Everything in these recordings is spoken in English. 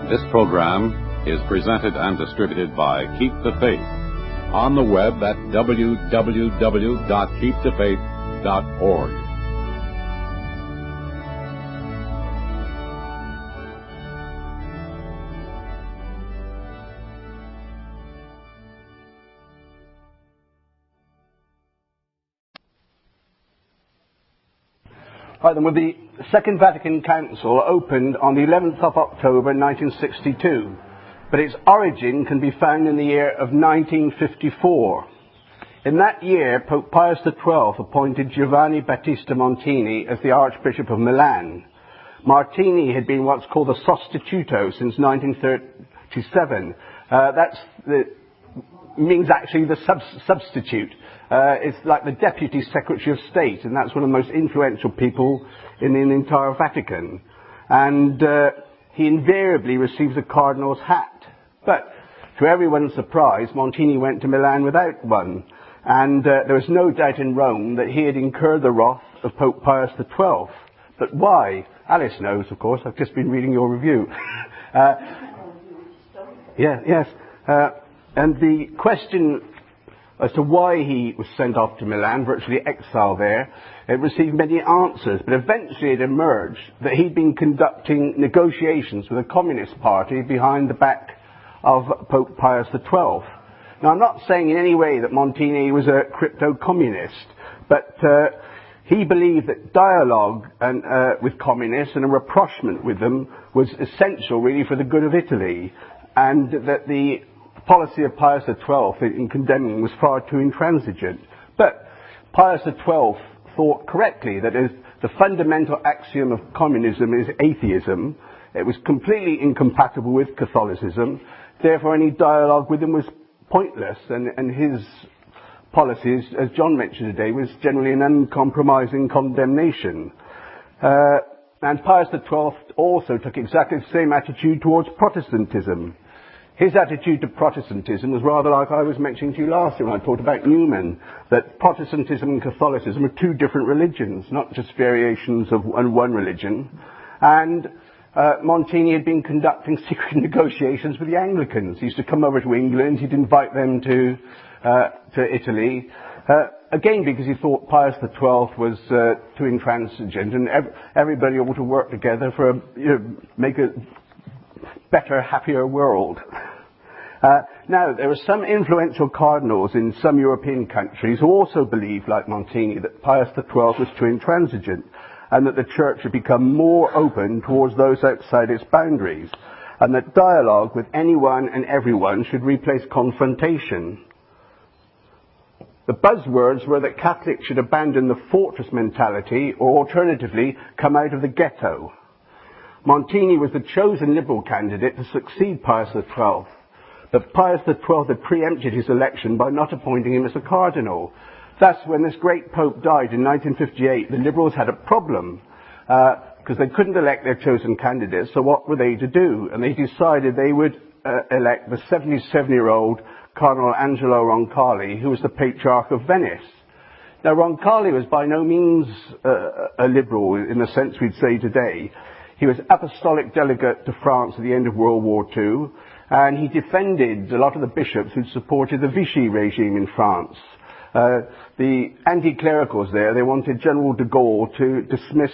This program is presented and distributed by Keep the Faith on the web at www.keepthefaith.org. Right then, well, the Second Vatican Council opened on the 11th of October 1962, but its origin can be found in the year of 1954. In that year, Pope Pius XII appointed Giovanni Battista Montini as the Archbishop of Milan. Montini had been what's called a sostituto since 1937. Means actually the substitute. It's like the Deputy Secretary of State, and that's one of the most influential people in the entire Vatican. And he invariably receives a cardinal's hat. But to everyone's surprise, Montini went to Milan without one. And there was no doubt in Rome that he had incurred the wrath of Pope Pius XII. But why? Alice knows, of course. I've just been reading your review. Yes. And the question as to why he was sent off to Milan, virtually exiled there, it received many answers, but eventually it emerged that he'd been conducting negotiations with a communist party behind the back of Pope Pius XII. Now, I'm not saying in any way that Montini was a crypto-communist, but he believed that dialogue with communists and a rapprochement with them was essential, really, for the good of Italy, and that the policy of Pius XII in condemning was far too intransigent. But Pius XII thought correctly that as the fundamental axiom of communism is atheism, it was completely incompatible with Catholicism. Therefore, any dialogue with him was pointless, and his policies, as John mentioned today, was generally an uncompromising condemnation. And Pius XII also took exactly the same attitude towards Protestantism. His attitude to Protestantism was rather like I was mentioning to you last year when I talked about Newman, that Protestantism and Catholicism are two different religions, not just variations of one religion. And Montini had been conducting secret negotiations with the Anglicans. He used to come over to England, he'd invite them to Italy, again because he thought Pius XII was too intransigent, and everybody ought to work together for make a better, happier world. Now, there are some influential cardinals in some European countries who also believe, like Montini, that Pius XII was too intransigent and that the Church should become more open towards those outside its boundaries, and that dialogue with anyone and everyone should replace confrontation. The buzzwords were that Catholics should abandon the fortress mentality or alternatively come out of the ghetto. Montini was the chosen Liberal candidate to succeed Pius XII, but Pius XII had preempted his election by not appointing him as a cardinal. Thus, when this great Pope died in 1958, the Liberals had a problem, because they couldn't elect their chosen candidate, so what were they to do? And they decided they would elect the 77-year-old Cardinal Angelo Roncalli, who was the Patriarch of Venice. Now, Roncalli was by no means a Liberal in the sense we'd say today. He was apostolic delegate to France at the end of World War II, and he defended a lot of the bishops who supported the Vichy regime in France. The anti-clericals there, they wanted General de Gaulle to dismiss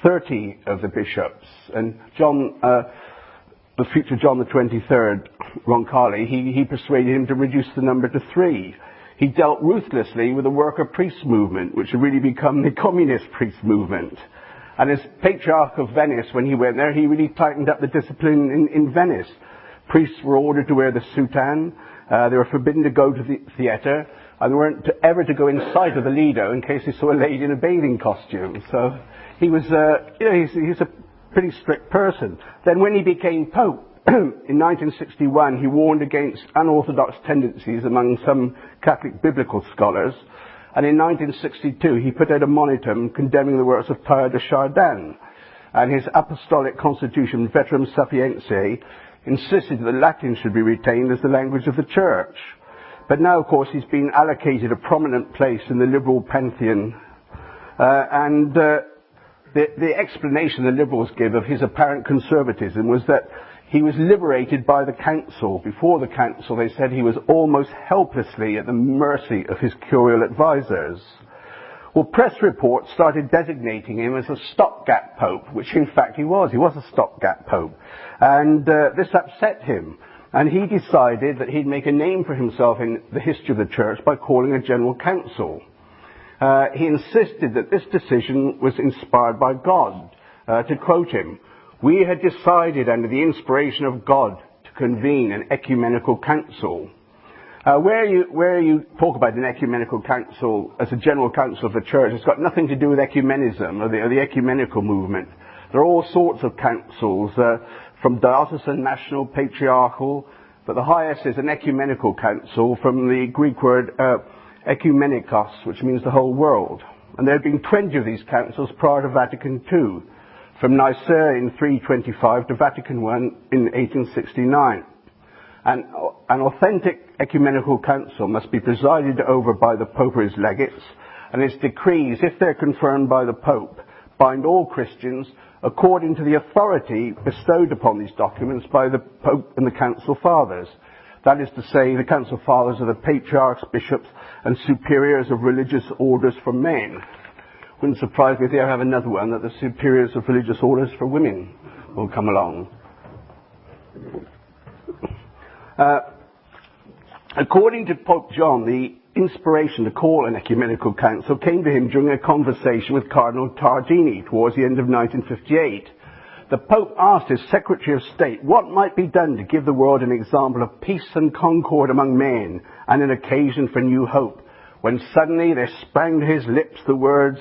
30 of the bishops. And John, the future John the 23rd, Roncalli, he persuaded him to reduce the number to 3. He dealt ruthlessly with the worker priest movement, which had really become the communist priest movement. And as Patriarch of Venice, when he went there, he really tightened up the discipline in Venice. Priests were ordered to wear the soutane, they were forbidden to go to the theatre, and they weren't ever to go inside of the Lido in case they saw a lady in a bathing costume. So he was, he's a pretty strict person. Then when he became Pope, in 1961, he warned against unorthodox tendencies among some Catholic biblical scholars. And in 1962, he put out a monitum condemning the works of Teilhard de Chardin. And his apostolic constitution, Veterum Sapientiae, insisted that Latin should be retained as the language of the Church. But now, of course, he's been allocated a prominent place in the liberal pantheon. The explanation the Liberals give of his apparent conservatism was that he was liberated by the council. Before the council, they said he was almost helplessly at the mercy of his curial advisors. Well, press reports started designating him as a stopgap pope, which in fact he was. He was a stopgap pope. And this upset him. And he decided that he'd make a name for himself in the history of the church by calling a general council. He insisted that this decision was inspired by God. To quote him, "We had decided under the inspiration of God to convene an ecumenical council." Where you talk about an ecumenical council as a general council of the church, it's got nothing to do with ecumenism or the ecumenical movement. There are all sorts of councils, from diocesan, national, patriarchal, but the highest is an ecumenical council from the Greek word ekumenikos, which means the whole world. And there have been 20 of these councils prior to Vatican II, from Nicaea in 325 to Vatican I in 1869. And an authentic ecumenical council must be presided over by the Pope or his legates, and its decrees, if they're confirmed by the Pope, bind all Christians according to the authority bestowed upon these documents by the Pope and the Council Fathers. That is to say, the Council Fathers are the patriarchs, bishops, and superiors of religious orders for men. Wouldn't surprise me if they ever have another one, that the superiors of religious orders for women will come along. According to Pope John, the inspiration to call an ecumenical council came to him during a conversation with Cardinal Tardini towards the end of 1958. The Pope asked his Secretary of State what might be done to give the world an example of peace and concord among men and an occasion for new hope, when suddenly there sprang to his lips the words,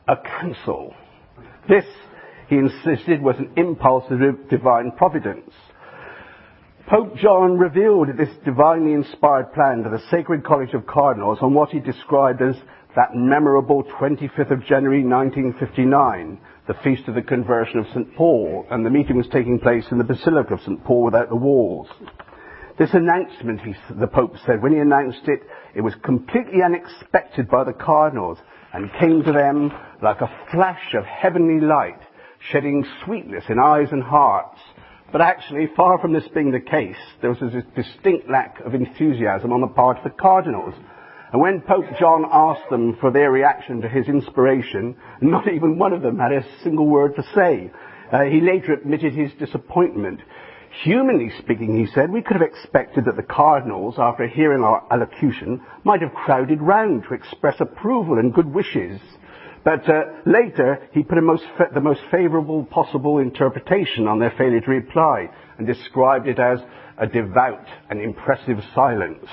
"a council." This, he insisted, was an impulse of divine providence. Pope John revealed this divinely inspired plan to the Sacred College of Cardinals on what he described as that memorable 25th of January 1959, the feast of the conversion of St. Paul, and the meeting was taking place in the Basilica of St. Paul without the walls. This announcement, the Pope said, when he announced it, it was completely unexpected by the cardinals and came to them like a flash of heavenly light, shedding sweetness in eyes and hearts. But actually, far from this being the case, there was a distinct lack of enthusiasm on the part of the cardinals. And when Pope John asked them for their reaction to his inspiration, not even one of them had a single word to say. He later admitted his disappointment. Humanly speaking, he said, we could have expected that the cardinals, after hearing our allocution, might have crowded round to express approval and good wishes. But later, he put the most favourable possible interpretation on their failure to reply and described it as a devout and impressive silence.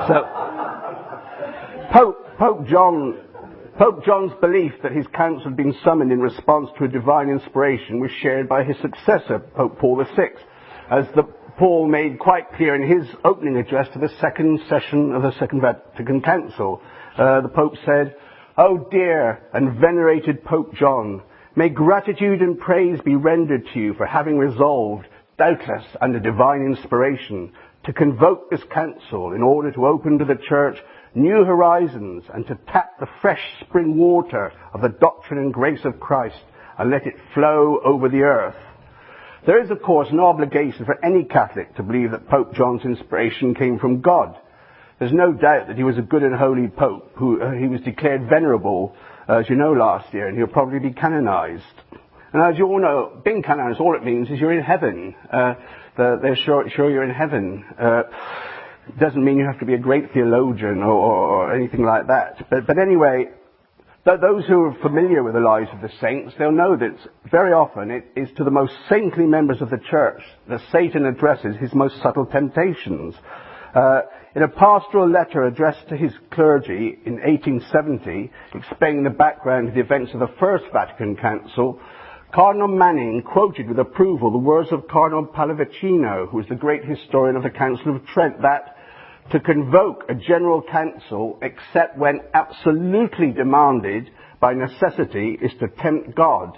So, Pope John's belief that his council had been summoned in response to a divine inspiration was shared by his successor, Pope Paul VI, as Paul made quite clear in his opening address to the second session of the Second Vatican Council. The Pope said, "O dear and venerated Pope John, may gratitude and praise be rendered to you for having resolved, doubtless under divine inspiration, to convoke this council in order to open to the Church new horizons and to tap the fresh spring water of the doctrine and grace of Christ and let it flow over the earth." There is, of course, no obligation for any Catholic to believe that Pope John's inspiration came from God. There's no doubt that he was a good and holy Pope he was declared venerable, as you know, last year, and he'll probably be canonized. And as you all know, being canonized, all it means is you're in heaven. They're sure you're in heaven. It doesn't mean you have to be a great theologian or anything like that. But anyway, those who are familiar with the lives of the saints, they'll know that very often it is to the most saintly members of the Church that Satan addresses his most subtle temptations. In a pastoral letter addressed to his clergy in 1870, explaining the background to the events of the First Vatican Council, Cardinal Manning quoted with approval the words of Cardinal Pallavicino, who was the great historian of the Council of Trent, that to convoke a general council except when absolutely demanded by necessity is to tempt God.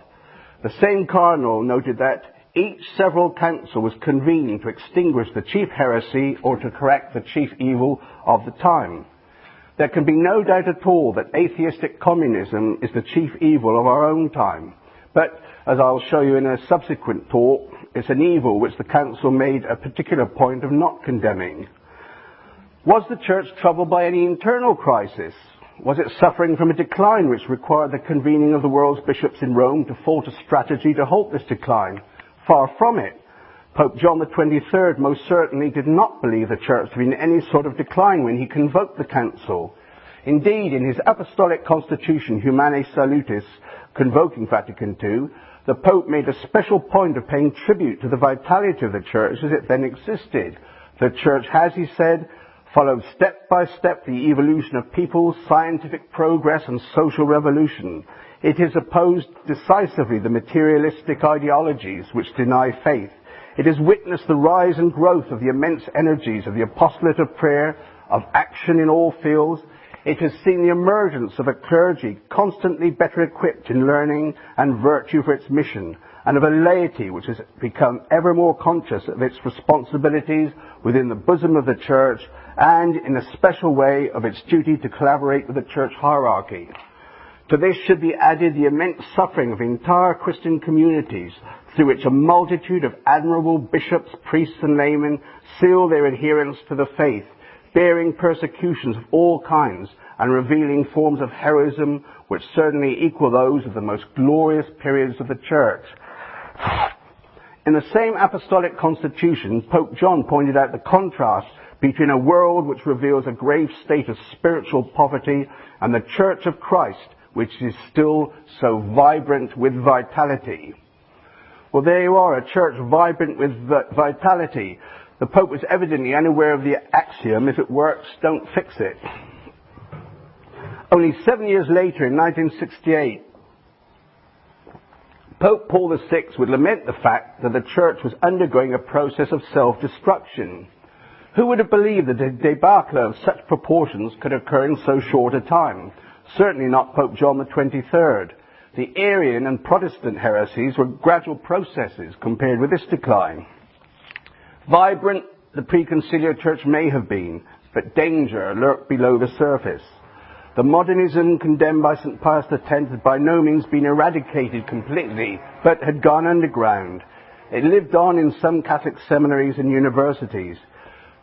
The same cardinal noted that each several council was convened to extinguish the chief heresy or to correct the chief evil of the time. There can be no doubt at all that atheistic communism is the chief evil of our own time. But, as I'll show you in a subsequent talk, it's an evil which the Council made a particular point of not condemning. Was the Church troubled by any internal crisis? Was it suffering from a decline which required the convening of the world's bishops in Rome to forge a strategy to halt this decline? Far from it. Pope John XXIII most certainly did not believe the Church to be in any sort of decline when he convoked the Council. Indeed, in his apostolic constitution, Humanae Salutis, convoking Vatican II, the Pope made a special point of paying tribute to the vitality of the Church as it then existed. The Church has, he said, followed step by step the evolution of peoples, scientific progress and social revolution. It has opposed decisively the materialistic ideologies which deny faith. It has witnessed the rise and growth of the immense energies of the apostolate of prayer, of action in all fields. It has seen the emergence of a clergy constantly better equipped in learning and virtue for its mission, and of a laity which has become ever more conscious of its responsibilities within the bosom of the Church, and in a special way of its duty to collaborate with the Church hierarchy. To this should be added the immense suffering of entire Christian communities, through which a multitude of admirable bishops, priests and laymen seal their adherence to the faith, bearing persecutions of all kinds and revealing forms of heroism which certainly equal those of the most glorious periods of the Church. In the same apostolic constitution, Pope John pointed out the contrast between a world which reveals a grave state of spiritual poverty and the Church of Christ, which is still so vibrant with vitality. Well, there you are, a church vibrant with vitality. The Pope was evidently unaware of the axiom, if it works, don't fix it. Only 7 years later, in 1968, Pope Paul VI would lament the fact that the Church was undergoing a process of self-destruction. Who would have believed that a debacle of such proportions could occur in so short a time? Certainly not Pope John XXIII. The Arian and Protestant heresies were gradual processes compared with this decline. Vibrant the preconciliar Church may have been, but danger lurked below the surface. The modernism condemned by St. Pius X had by no means been eradicated completely, but had gone underground. It lived on in some Catholic seminaries and universities.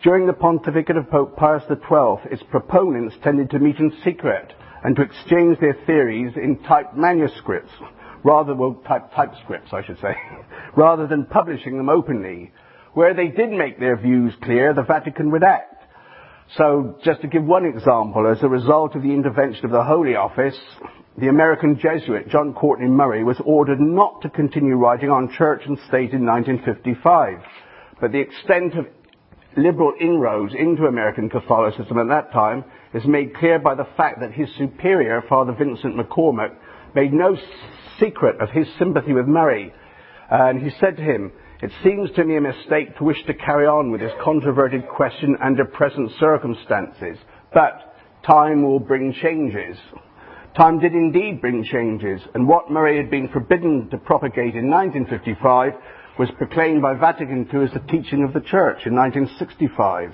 During the pontificate of Pope Pius XII, its proponents tended to meet in secret and to exchange their theories in typed manuscripts, typescripts, I should say, rather than publishing them openly. Where they did make their views clear, the Vatican would act. So, just to give one example, as a result of the intervention of the Holy Office, the American Jesuit John Courtney Murray was ordered not to continue writing on church and state in 1955. But the extent of liberal inroads into American Catholicism at that time is made clear by the fact that his superior, Father Vincent McCormack, made no secret of his sympathy with Murray. And he said to him, "It seems to me a mistake to wish to carry on with this controverted question under present circumstances, but time will bring changes." Time did indeed bring changes, and what Murray had been forbidden to propagate in 1955 was proclaimed by Vatican II as the teaching of the Church in 1965.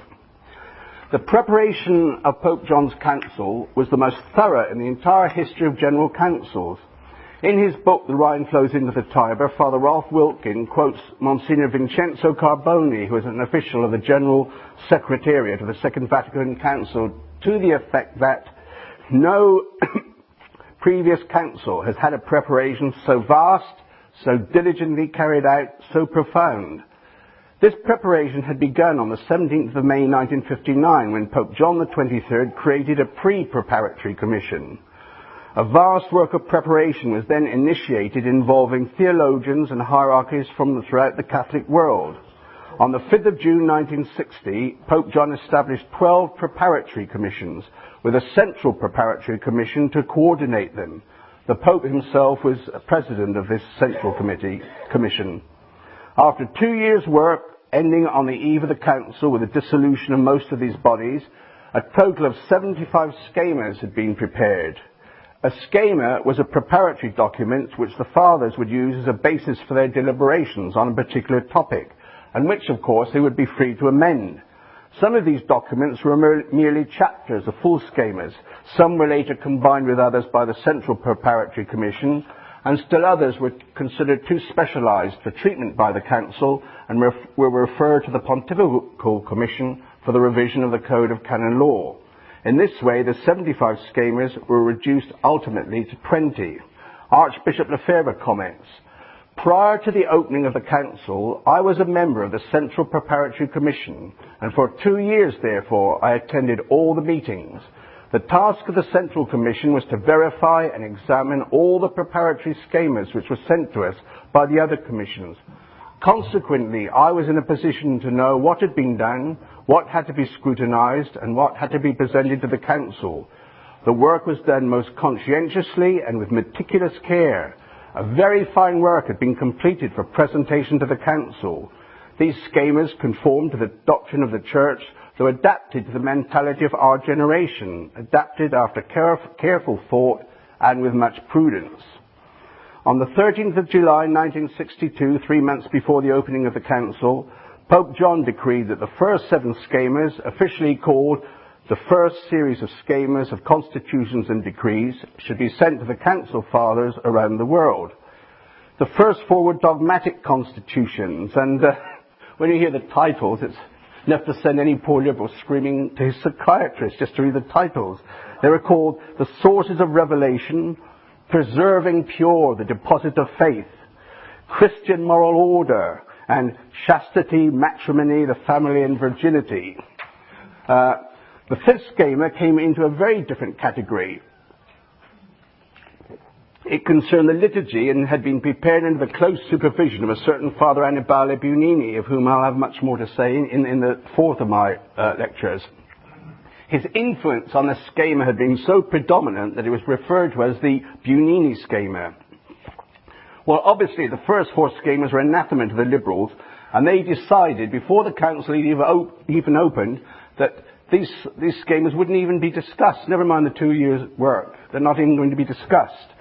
The preparation of Pope John's council was the most thorough in the entire history of general councils. In his book, The Rhine Flows into the Tiber, Father Rolf Wiltgen quotes Monsignor Vincenzo Carboni, who was an official of the General Secretariat of the Second Vatican Council, to the effect that no previous council has had a preparation so vast, so diligently carried out, so profound. This preparation had begun on the 17th of May 1959 when Pope John XXIII created a pre-preparatory commission. A vast work of preparation was then initiated involving theologians and hierarchies from throughout the Catholic world. On the 5th of June 1960, Pope John established 12 preparatory commissions, with a central preparatory commission to coordinate them. The Pope himself was president of this central commission. After 2 years' work, ending on the eve of the council with the dissolution of most of these bodies, a total of 75 schemas had been prepared. A schema was a preparatory document which the fathers would use as a basis for their deliberations on a particular topic, and which, of course, they would be free to amend. Some of these documents were merely chapters of full schemas. Some were later combined with others by the Central Preparatory Commission, and still others were considered too specialised for treatment by the Council and were referred to the Pontifical Commission for the revision of the Code of Canon Law. In this way, the 75 schemers were reduced ultimately to 20. Archbishop Lefebvre comments, "Prior to the opening of the Council, I was a member of the Central Preparatory Commission, and for 2 years, therefore, I attended all the meetings. The task of the Central Commission was to verify and examine all the preparatory schemas which were sent to us by the other commissions. Consequently, I was in a position to know what had been done, what had to be scrutinised, and what had to be presented to the Council. The work was done most conscientiously and with meticulous care. A very fine work had been completed for presentation to the Council. These schemas conformed to the doctrine of the Church, though adapted to the mentality of our generation, adapted after careful thought and with much prudence." On the 13th of July 1962, 3 months before the opening of the Council, Pope John decreed that the first 7 schemas, officially called the first series of schemas of constitutions and decrees, should be sent to the Council Fathers around the world. The first 4 were dogmatic constitutions, and when you hear the titles, it's enough to send any poor liberal screaming to his psychiatrist just to read the titles. They were called the Sources of Revelation, Preserving Pure the Deposit of Faith, Christian Moral Order, and Chastity, Matrimony, the Family and Virginity. The 5th schema came into a very different category. It concerned the liturgy and had been prepared under the close supervision of a certain Father Annibale Bunini, of whom I'll have much more to say in the 4th of my lectures. His influence on the schema had been so predominant that it was referred to as the Bunini schema. Well, obviously, the first 4 schemas were anathema to the liberals, and they decided, before the Council even opened, that these schemas wouldn't even be discussed, never mind the 2 years' work. They're not even going to be discussed.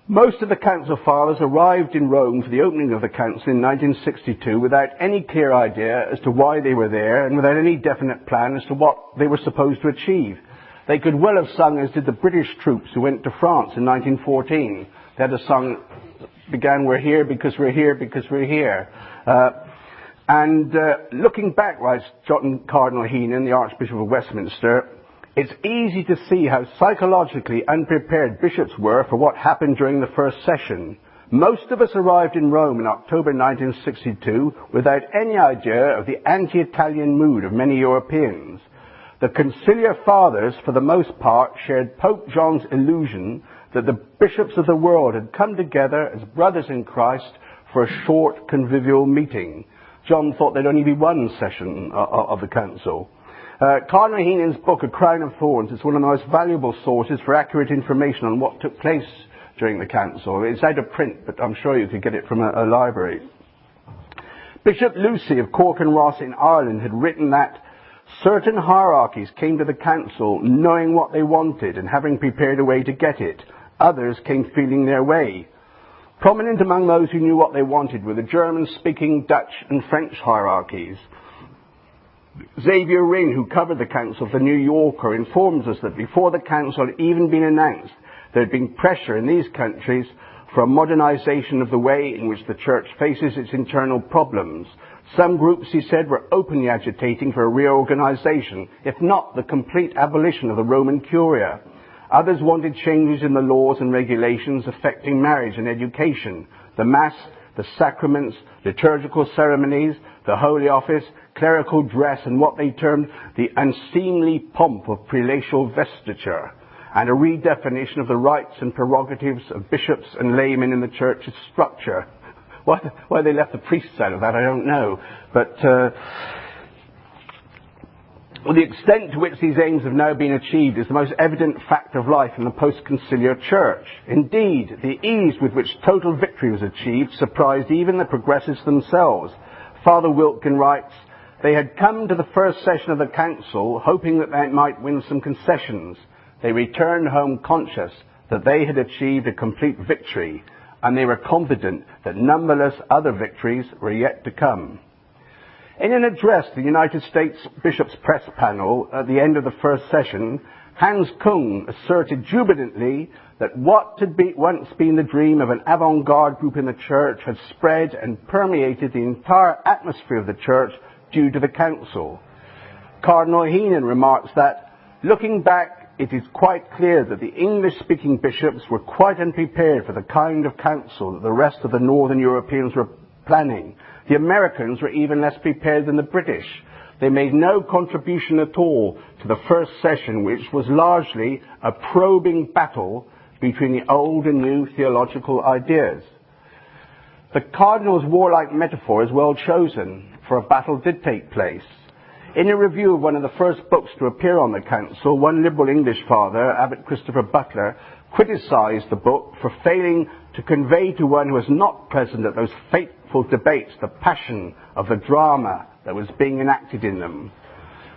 Most of the Council Fathers arrived in Rome for the opening of the Council in 1962 without any clear idea as to why they were there and without any definite plan as to what they were supposed to achieve. They could well have sung as did the British troops who went to France in 1914. They had a song began, "We're here because we're here because we're here." Looking back, writes John Cardinal Heenan, the Archbishop of Westminster, "It's easy to see how psychologically unprepared bishops were for what happened during the first session. Most of us arrived in Rome in October 1962 without any idea of the anti-Italian mood of many Europeans. The conciliar fathers, for the most part, shared Pope John's illusion that the bishops of the world had come together as brothers in Christ for a short convivial meeting." John thought there'd only be one session of the Council. Cardinal Heenan's book, A Crown of Thorns, is one of the most valuable sources for accurate information on what took place during the Council. It's out of print, but I'm sure you could get it from a library. Bishop Lucy of Cork and Ross in Ireland had written that certain hierarchies came to the Council knowing what they wanted and having prepared a way to get it. Others came feeling their way. Prominent among those who knew what they wanted were the German-speaking Dutch and French hierarchies. Xavier Ring, who covered the Council for New Yorker, informs us that before the Council had even been announced, there had been pressure in these countries for a modernization of the way in which the Church faces its internal problems. Some groups, he said, were openly agitating for a reorganization, if not the complete abolition of the Roman Curia. Others wanted changes in the laws and regulations affecting marriage and education, the Mass, the sacraments, liturgical ceremonies, the Holy Office, clerical dress, and what they termed the unseemly pomp of prelatial vestiture, and a redefinition of the rights and prerogatives of bishops and laymen in the Church's structure. Why they left the priests out of that, I don't know. But the extent to which these aims have now been achieved is the most evident fact of life in the post-conciliar Church. Indeed, the ease with which total victory was achieved surprised even the progressives themselves. Father Wilkin writes, "They had come to the first session of the Council hoping that they might win some concessions. They returned home conscious that they had achieved a complete victory, and they were confident that numberless other victories were yet to come." In an address to the United States Bishops' Press Panel at the end of the first session, Hans Küng asserted jubilantly that what had once been the dream of an avant-garde group in the church had spread and permeated the entire atmosphere of the church due to the council. Cardinal Heenan remarks that, looking back, it is quite clear that the English-speaking bishops were quite unprepared for the kind of council that the rest of the Northern Europeans were planning. The Americans were even less prepared than the British. They made no contribution at all to the first session, which was largely a probing battle between the old and new theological ideas. The Cardinal's warlike metaphor is well chosen, for a battle did take place. In a review of one of the first books to appear on the council, one liberal English father, Abbot Christopher Butler, criticised the book for failing to convey to one who was not present at those fateful debates the passion of the drama that was being enacted in them.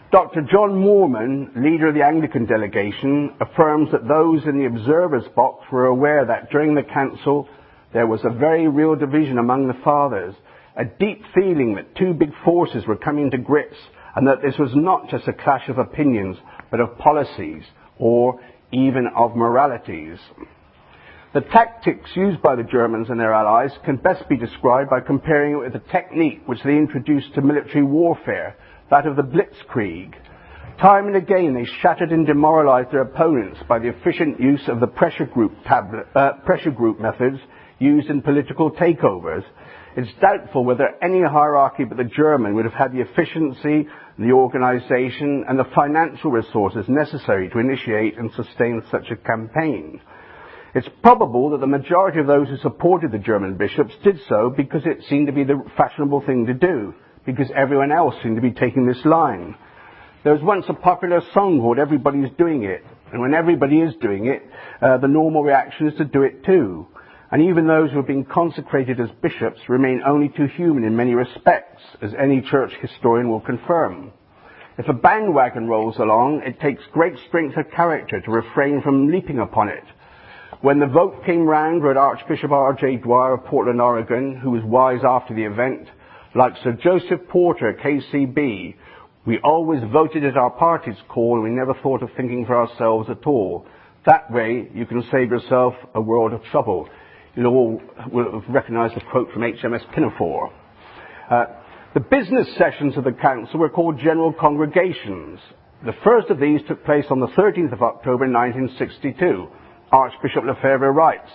Dr. John Moorman, leader of the Anglican delegation, affirms that those in the observers' box were aware that during the council there was a very real division among the fathers, a deep feeling that two big forces were coming to grips, and that this was not just a clash of opinions, but of policies, or even of moralities. The tactics used by the Germans and their allies can best be described by comparing it with the technique which they introduced to military warfare, that of the blitzkrieg. Time and again they shattered and demoralized their opponents by the efficient use of the pressure group methods used in political takeovers. It's doubtful whether any hierarchy but the German would have had the efficiency, the organization, and the financial resources necessary to initiate and sustain such a campaign. It's probable that the majority of those who supported the German bishops did so because it seemed to be the fashionable thing to do, because everyone else seemed to be taking this line. There was once a popular song called "Everybody's Doing It," and when everybody is doing it, the normal reaction is to do it too. And even those who have been consecrated as bishops remain only too human in many respects, as any church historian will confirm. If a bandwagon rolls along, it takes great strength of character to refrain from leaping upon it. When the vote came round, wrote Archbishop R.J. Dwyer of Portland, Oregon, who was wise after the event, like Sir Joseph Porter, KCB, we always voted at our party's call and we never thought of thinking for ourselves at all. That way you can save yourself a world of trouble. You'll all will have recognised the quote from HMS Pinafore. The business sessions of the council were called general congregations. The first of these took place on the 13th of October 1962. Archbishop Lefebvre writes,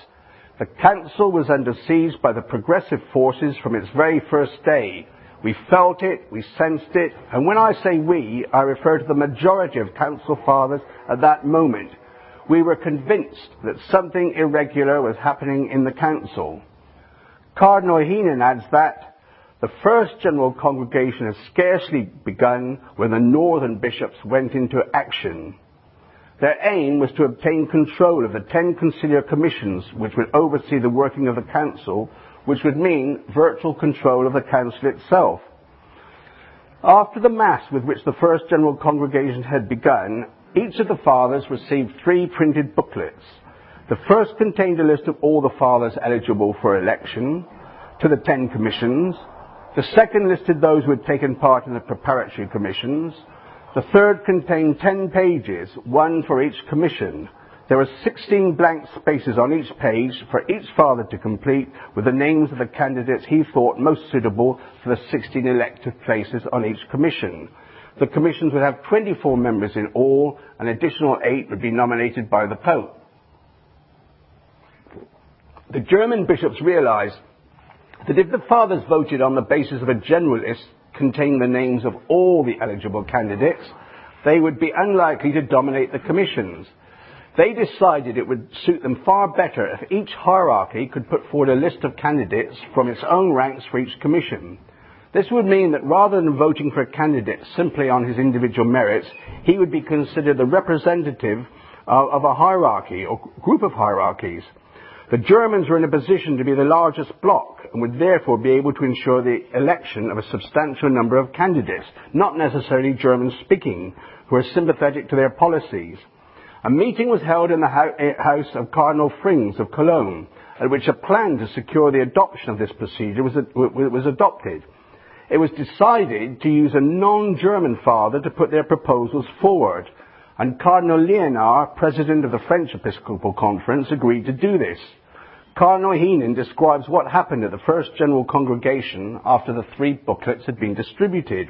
"The council was under siege by the progressive forces from its very first day. We felt it, we sensed it, and when I say we, I refer to the majority of council fathers at that moment. We were convinced that something irregular was happening in the council." Cardinal Heenan adds that the first general congregation had scarcely begun when the northern bishops went into action. Their aim was to obtain control of the 10 conciliar commissions which would oversee the working of the council, which would mean virtual control of the council itself. After the Mass with which the first general congregation had begun, each of the fathers received 3 printed booklets. The first contained a list of all the fathers eligible for election to the 10 commissions. The second listed those who had taken part in the preparatory commissions. The third contained 10 pages, one for each commission. There were 16 blank spaces on each page for each father to complete with the names of the candidates he thought most suitable for the 16 elective places on each commission. The commissions would have 24 members in all, an additional 8 would be nominated by the Pope. The German bishops realized that if the fathers voted on the basis of a general list containing the names of all the eligible candidates, they would be unlikely to dominate the commissions. They decided it would suit them far better if each hierarchy could put forward a list of candidates from its own ranks for each commission. This would mean that rather than voting for a candidate simply on his individual merits, he would be considered the representative of a hierarchy or group of hierarchies. The Germans were in a position to be the largest bloc and would therefore be able to ensure the election of a substantial number of candidates, not necessarily German-speaking, who are sympathetic to their policies. A meeting was held in the house of Cardinal Frings of Cologne, at which a plan to secure the adoption of this procedure was adopted. It was decided to use a non-German father to put their proposals forward. and Cardinal Liénard, president of the French Episcopal Conference, agreed to do this. Cardinal Heenan describes what happened at the first General Congregation after the 3 booklets had been distributed.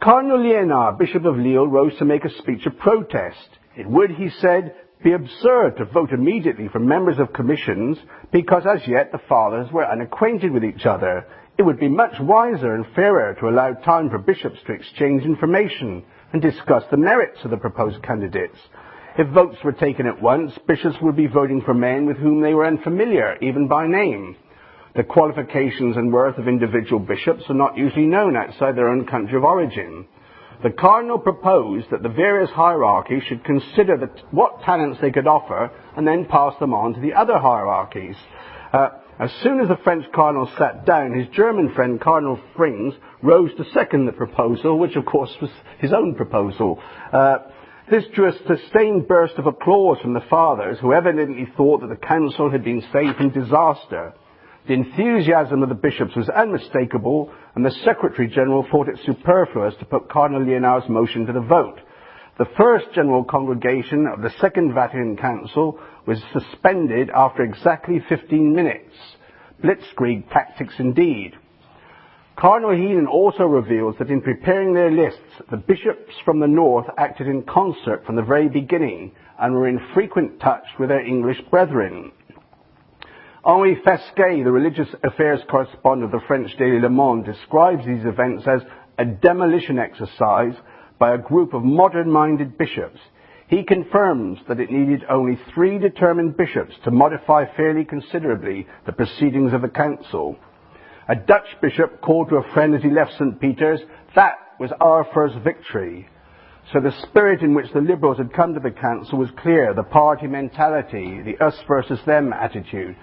Cardinal Liénard, Bishop of Lille, rose to make a speech of protest. It would, he said, be absurd to vote immediately for members of commissions because as yet the fathers were unacquainted with each other. It would be much wiser and fairer to allow time for bishops to exchange information and discuss the merits of the proposed candidates. If votes were taken at once, bishops would be voting for men with whom they were unfamiliar, even by name. The qualifications and worth of individual bishops are not usually known outside their own country of origin. The cardinal proposed that the various hierarchies should consider what talents they could offer and then pass them on to the other hierarchies. As soon as the French cardinal sat down, his German friend Cardinal Frings rose to second the proposal, which of course was his own proposal. This drew a sustained burst of applause from the fathers, who evidently thought that the council had been saved from disaster. The enthusiasm of the bishops was unmistakable, and the Secretary General thought it superfluous to put Cardinal Liénard's motion to the vote. The first General Congregation of the Second Vatican Council was suspended after exactly 15 minutes. Blitzkrieg tactics indeed. Cardinal Heenan also reveals that in preparing their lists, the bishops from the north acted in concert from the very beginning and were in frequent touch with their English brethren. Henri Fesquet, the religious affairs correspondent of the French daily Le Monde, describes these events as a demolition exercise by a group of modern-minded bishops. He confirms that it needed only 3 determined bishops to modify fairly considerably the proceedings of the council. A Dutch bishop called to a friend as he left St. Peter's, "That was our first victory." So the spirit in which the Liberals had come to the council was clear, the party mentality, the us versus them attitude.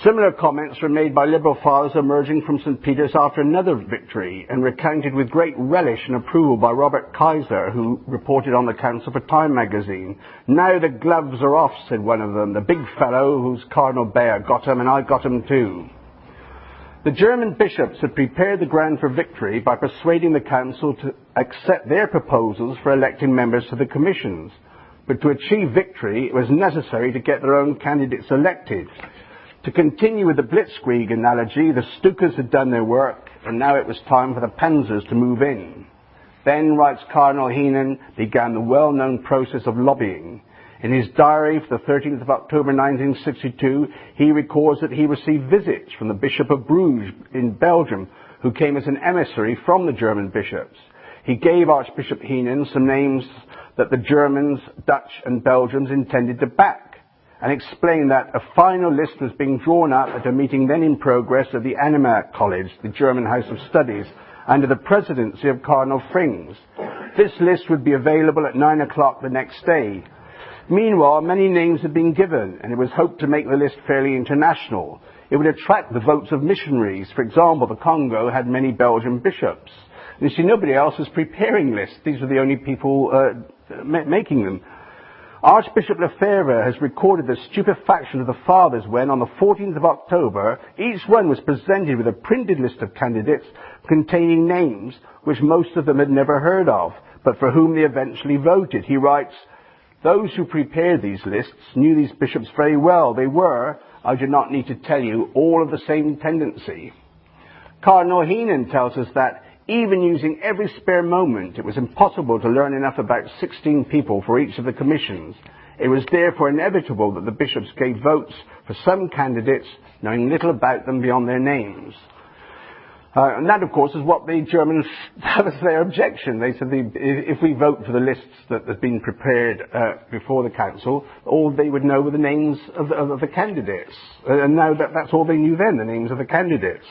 Similar comments were made by Liberal fathers emerging from St. Peter's after another victory and recounted with great relish and approval by Robert Kaiser, who reported on the council for Time magazine. "Now the gloves are off," said one of them, "the big fellow whose Cardinal Bear got 'em and I got 'em too." The German bishops had prepared the ground for victory by persuading the council to accept their proposals for electing members to the commissions. But to achieve victory, it was necessary to get their own candidates elected. To continue with the Blitzkrieg analogy, the Stukas had done their work, and now it was time for the Panzers to move in. Then, writes Cardinal Heenan, began the well-known process of lobbying. In his diary for the 13th of October 1962, he records that he received visits from the Bishop of Bruges in Belgium, who came as an emissary from the German bishops. He gave Archbishop Heenan some names that the Germans, Dutch and Belgians intended to back, and explained that a final list was being drawn up at a meeting then in progress at the Anima College, the German House of Studies, under the presidency of Cardinal Frings. This list would be available at 9 o'clock the next day. Meanwhile, many names had been given, and it was hoped to make the list fairly international. It would attract the votes of missionaries. For example, the Congo had many Belgian bishops. And you see, nobody else was preparing lists. These were the only people making them. Archbishop Lefebvre has recorded the stupefaction of the fathers when, on the 14th of October, each one was presented with a printed list of candidates containing names which most of them had never heard of, but for whom they eventually voted. He writes, "Those who prepared these lists knew these bishops very well. They were, I do not need to tell you, all of the same tendency." Cardinal Heenan tells us that even using every spare moment, it was impossible to learn enough about 16 people for each of the commissions. It was therefore inevitable that the bishops gave votes for some candidates, knowing little about them beyond their names. And that, of course, is what the Germans have as their objection. They said if we vote for the lists that have been prepared before the council, all they would know were the names of the candidates. And now that's all they knew then, the names of the candidates.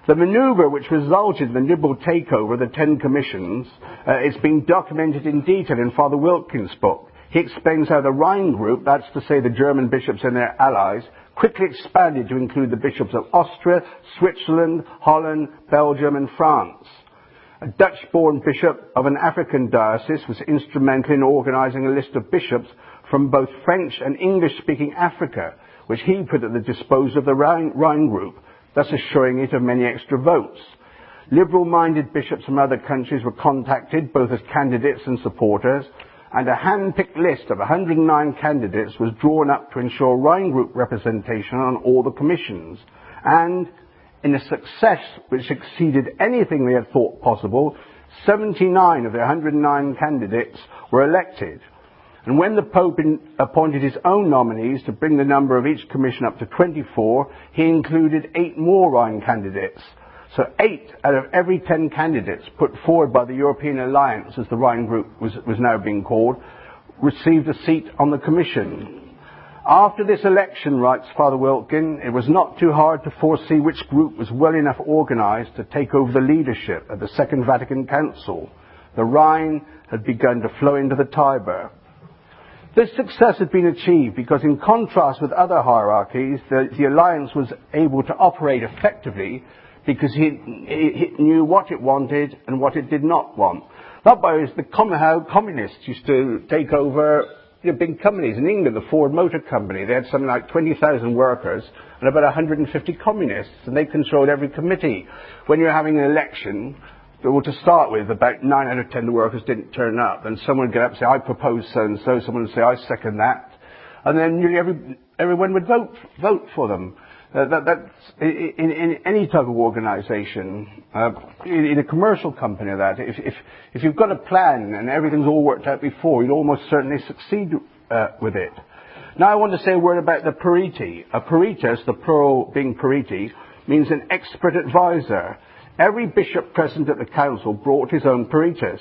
The manoeuvre which resulted in the liberal takeover of the 10 commissions is being documented in detail in Father Wilkins' book. He explains how the Rhine group, that's to say the German bishops and their allies, quickly expanded to include the bishops of Austria, Switzerland, Holland, Belgium and France. A Dutch-born bishop of an African diocese was instrumental in organising a list of bishops from both French and English-speaking Africa, which he put at the disposal of the Rhine group, thus assuring it of many extra votes. Liberal-minded bishops from other countries were contacted, both as candidates and supporters, and a hand-picked list of 109 candidates was drawn up to ensure Rhine Group representation on all the commissions. And in a success which exceeded anything they had thought possible, 79 of the 109 candidates were elected. And when the Pope appointed his own nominees to bring the number of each commission up to 24, he included 8 more Rhine candidates. So 8 out of every 10 candidates put forward by the European Alliance, as the Rhine Group was now being called, received a seat on the Commission. After this election, writes Father Wilkin, it was not too hard to foresee which group was well enough organised to take over the leadership at the Second Vatican Council. The Rhine had begun to flow into the Tiber. This success had been achieved because, in contrast with other hierarchies, the Alliance was able to operate effectively because it knew what it wanted and what it did not want. That was how communists used to take over big companies. In England, the Ford Motor Company, they had something like 20,000 workers and about 150 communists, and they controlled every committee. When you're having an election, well, to start with, about 9 out of 10 of the workers didn't turn up, and someone would get up and say, I propose so-and-so, someone would say, I second that, and then nearly everyone would vote for them. That's in any type of organisation, in a commercial company, that if you've got a plan and everything's all worked out before, you'd almost certainly succeed with it. Now I want to say a word about the periti. A peritus, the plural being periti, means an expert advisor. Every bishop present at the council brought his own peritus.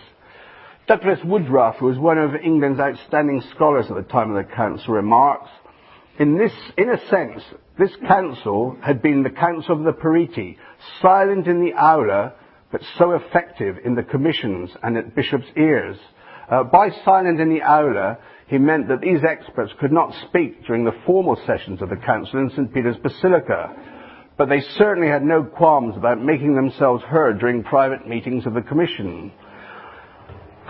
Douglas Woodruff, who was one of England's outstanding scholars at the time of the council, remarks, in a sense, this council had been the council of the periti, silent in the aula, but so effective in the commissions and at bishops' ears. By silent in the aula, he meant that these experts could not speak during the formal sessions of the council in St. Peter's Basilica, but they certainly had no qualms about making themselves heard during private meetings of the commission.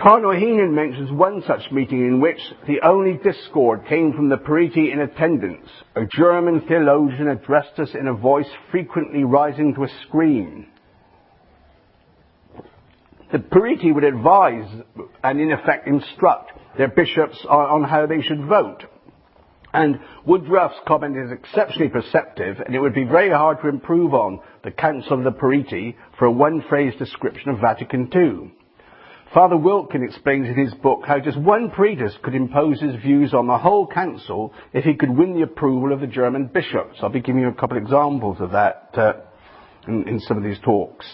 Cardinal Heenan mentions one such meeting in which the only discord came from the periti in attendance. A German theologian addressed us in a voice frequently rising to a scream. The periti would advise and in effect instruct their bishops on how they should vote. And Woodruff's comment is exceptionally perceptive, and it would be very hard to improve on the Council of the Periti for a one-phrase description of Vatican II. Father Wilkin explains in his book how just one peritus could impose his views on the whole council if he could win the approval of the German bishops. I'll be giving you a couple of examples of that in some of these talks.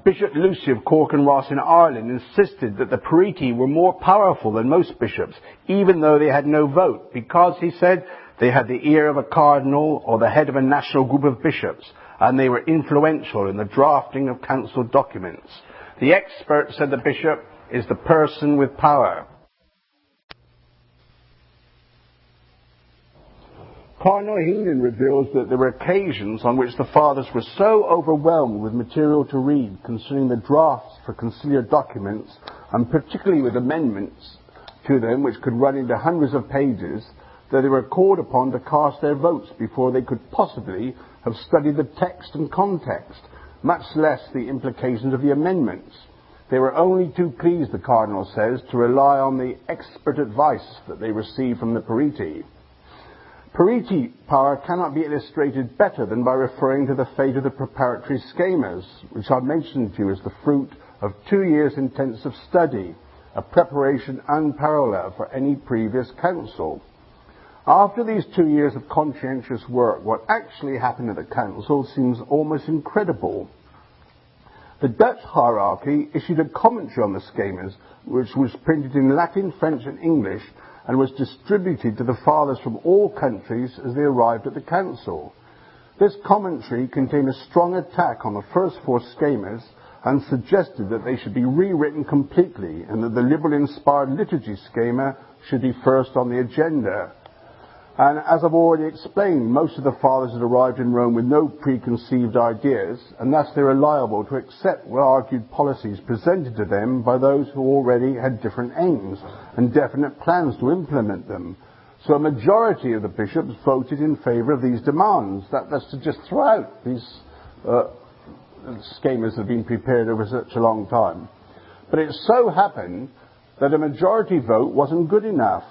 Bishop Lucy of Cork and Ross in Ireland insisted that the periti were more powerful than most bishops, even though they had no vote, because, he said, they had the ear of a cardinal or the head of a national group of bishops, and they were influential in the drafting of council documents. The expert, said the bishop, is the person with power. Cardinal Heenan reveals that there were occasions on which the fathers were so overwhelmed with material to read concerning the drafts for conciliar documents, and particularly with amendments to them which could run into hundreds of pages, that they were called upon to cast their votes before they could possibly have studied the text and context, much less the implications of the amendments. They were only too pleased, the Cardinal says, to rely on the expert advice that they received from the periti. Periti power cannot be illustrated better than by referring to the fate of the preparatory schemas, which I mentioned to you as the fruit of 2 years' intensive study, a preparation unparalleled for any previous council. After these 2 years of conscientious work, what actually happened at the council seems almost incredible. The Dutch hierarchy issued a commentary on the schemas, which was printed in Latin, French and English, and was distributed to the fathers from all countries as they arrived at the council. This commentary contained a strong attack on the first 4 schemas and suggested that they should be rewritten completely and that the liberal-inspired liturgy schema should be first on the agenda. And as I've already explained, most of the fathers had arrived in Rome with no preconceived ideas, and thus they were liable to accept well-argued policies presented to them by those who already had different aims and definite plans to implement them. So a majority of the bishops voted in favour of these demands. That's to just throw out these schemas have been prepared over such a long time. But it so happened that a majority vote wasn't good enough.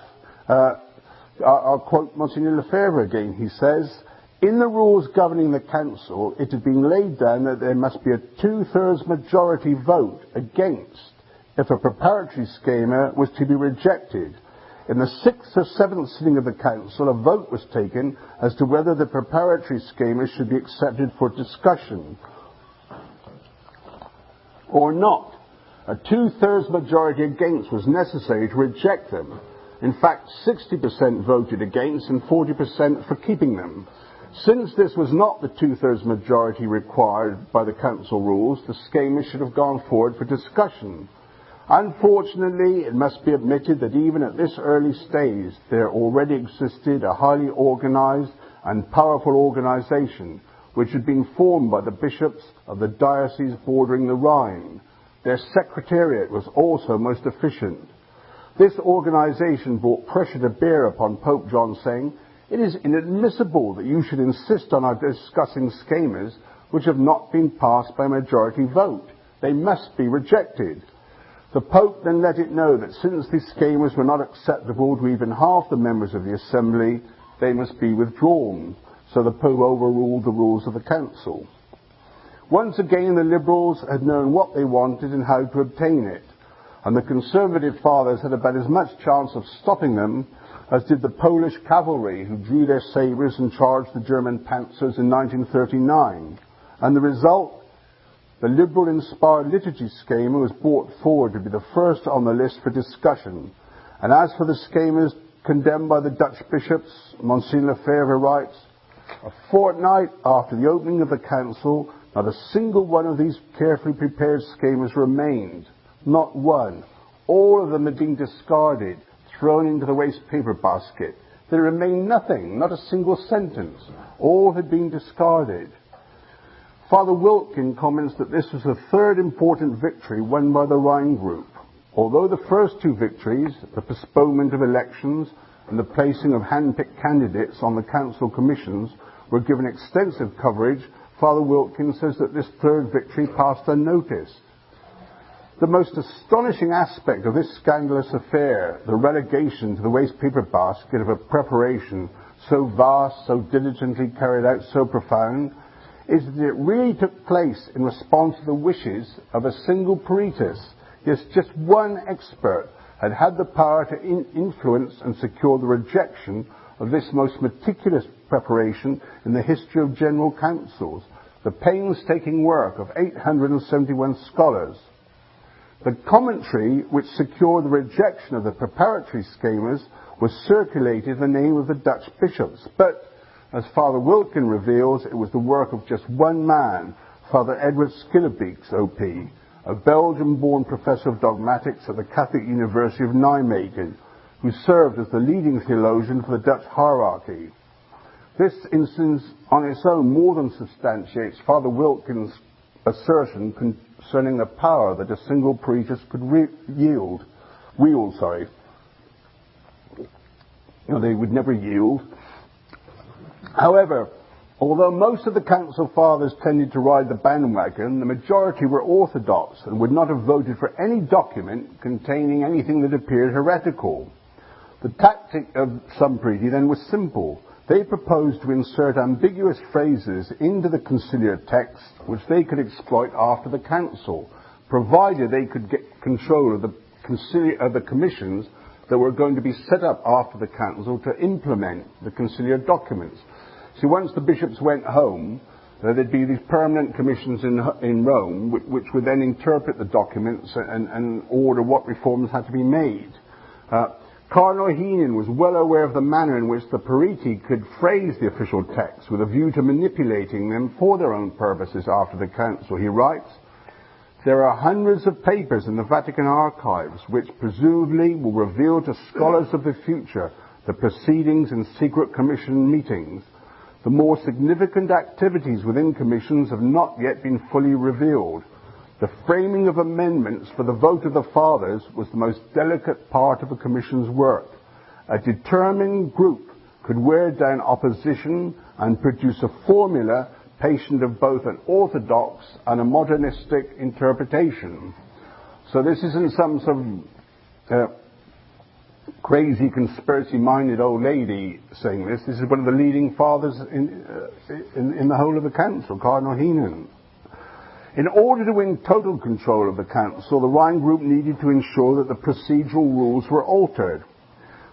I'll quote Monsignor Lefebvre again. He says, "In the rules governing the council, it had been laid down that there must be a 2/3 majority vote against if a preparatory schema was to be rejected. In the 6th or 7th sitting of the council, a vote was taken as to whether the preparatory schema should be accepted for discussion or not. A 2/3 majority against was necessary to reject them. In fact, 60% voted against and 40% for keeping them. Since this was not the 2/3 majority required by the council rules, the schema should have gone forward for discussion. Unfortunately, it must be admitted that even at this early stage, there already existed a highly organized and powerful organization, which had been formed by the bishops of the dioceses bordering the Rhine. Their secretariat was also most efficient. This organization brought pressure to bear upon Pope John, saying, 'It is inadmissible that you should insist on our discussing schemas which have not been passed by majority vote. They must be rejected.' The Pope then let it know that since these schemas were not acceptable to even half the members of the Assembly, they must be withdrawn. So the Pope overruled the rules of the Council. Once again, the Liberals had known what they wanted and how to obtain it, and the Conservative fathers had about as much chance of stopping them as did the Polish cavalry who drew their sabres and charged the German panzers in 1939. And the result? The Liberal-inspired liturgy schema was brought forward to be the first on the list for discussion. And as for the schemas condemned by the Dutch bishops, Monsignor Lefebvre writes, "A fortnight after the opening of the council, not a single one of these carefully prepared schemas remained. Not one. All of them had been discarded, thrown into the waste paper basket. There remained nothing, not a single sentence. All had been discarded." Father Wilkin comments that this was the third important victory won by the Rhine Group. Although the first two victories, the postponement of elections and the placing of hand-picked candidates on the council commissions, were given extensive coverage, Father Wilkin says that this third victory passed unnoticed. The most astonishing aspect of this scandalous affair, the relegation to the waste paper basket of a preparation so vast, so diligently carried out, so profound, is that it really took place in response to the wishes of a single peritus. Yes, just one expert had had the power to influence and secure the rejection of this most meticulous preparation in the history of general councils, the painstaking work of 871 scholars. The commentary which secured the rejection of the preparatory schemas was circulated in the name of the Dutch bishops, but as Father Wilkin reveals, it was the work of just one man, Father Edward Schillebeeckx, OP, a Belgian-born professor of dogmatics at the Catholic University of Nijmegen, who served as the leading theologian for the Dutch hierarchy. This instance on its own more than substantiates Father Wilkin's assertion concerning the power that a single peritus could wield. They would never yield. However, although most of the council fathers tended to ride the bandwagon, the majority were orthodox and would not have voted for any document containing anything that appeared heretical. The tactic of some preti then was simple. They proposed to insert ambiguous phrases into the conciliar text which they could exploit after the council, provided they could get control of the commissions that were going to be set up after the council to implement the conciliar documents. See, once the bishops went home, there'd be these permanent commissions in Rome which would then interpret the documents and order what reforms had to be made. Cardinal Heenan was well aware of the manner in which the periti could phrase the official text with a view to manipulating them for their own purposes after the council. He writes, "There are hundreds of papers in the Vatican archives which presumably will reveal to scholars of the future the proceedings in secret commission meetings. The more significant activities within commissions have not yet been fully revealed. The framing of amendments for the vote of the fathers was the most delicate part of a commission's work. A determined group could wear down opposition and produce a formula patient of both an orthodox and a modernistic interpretation. So this isn't some sort of crazy conspiracy-minded old lady saying this. This is one of the leading fathers in the whole of the council, Cardinal Heenan. In order to win total control of the council, the Rhine Group needed to ensure that the procedural rules were altered.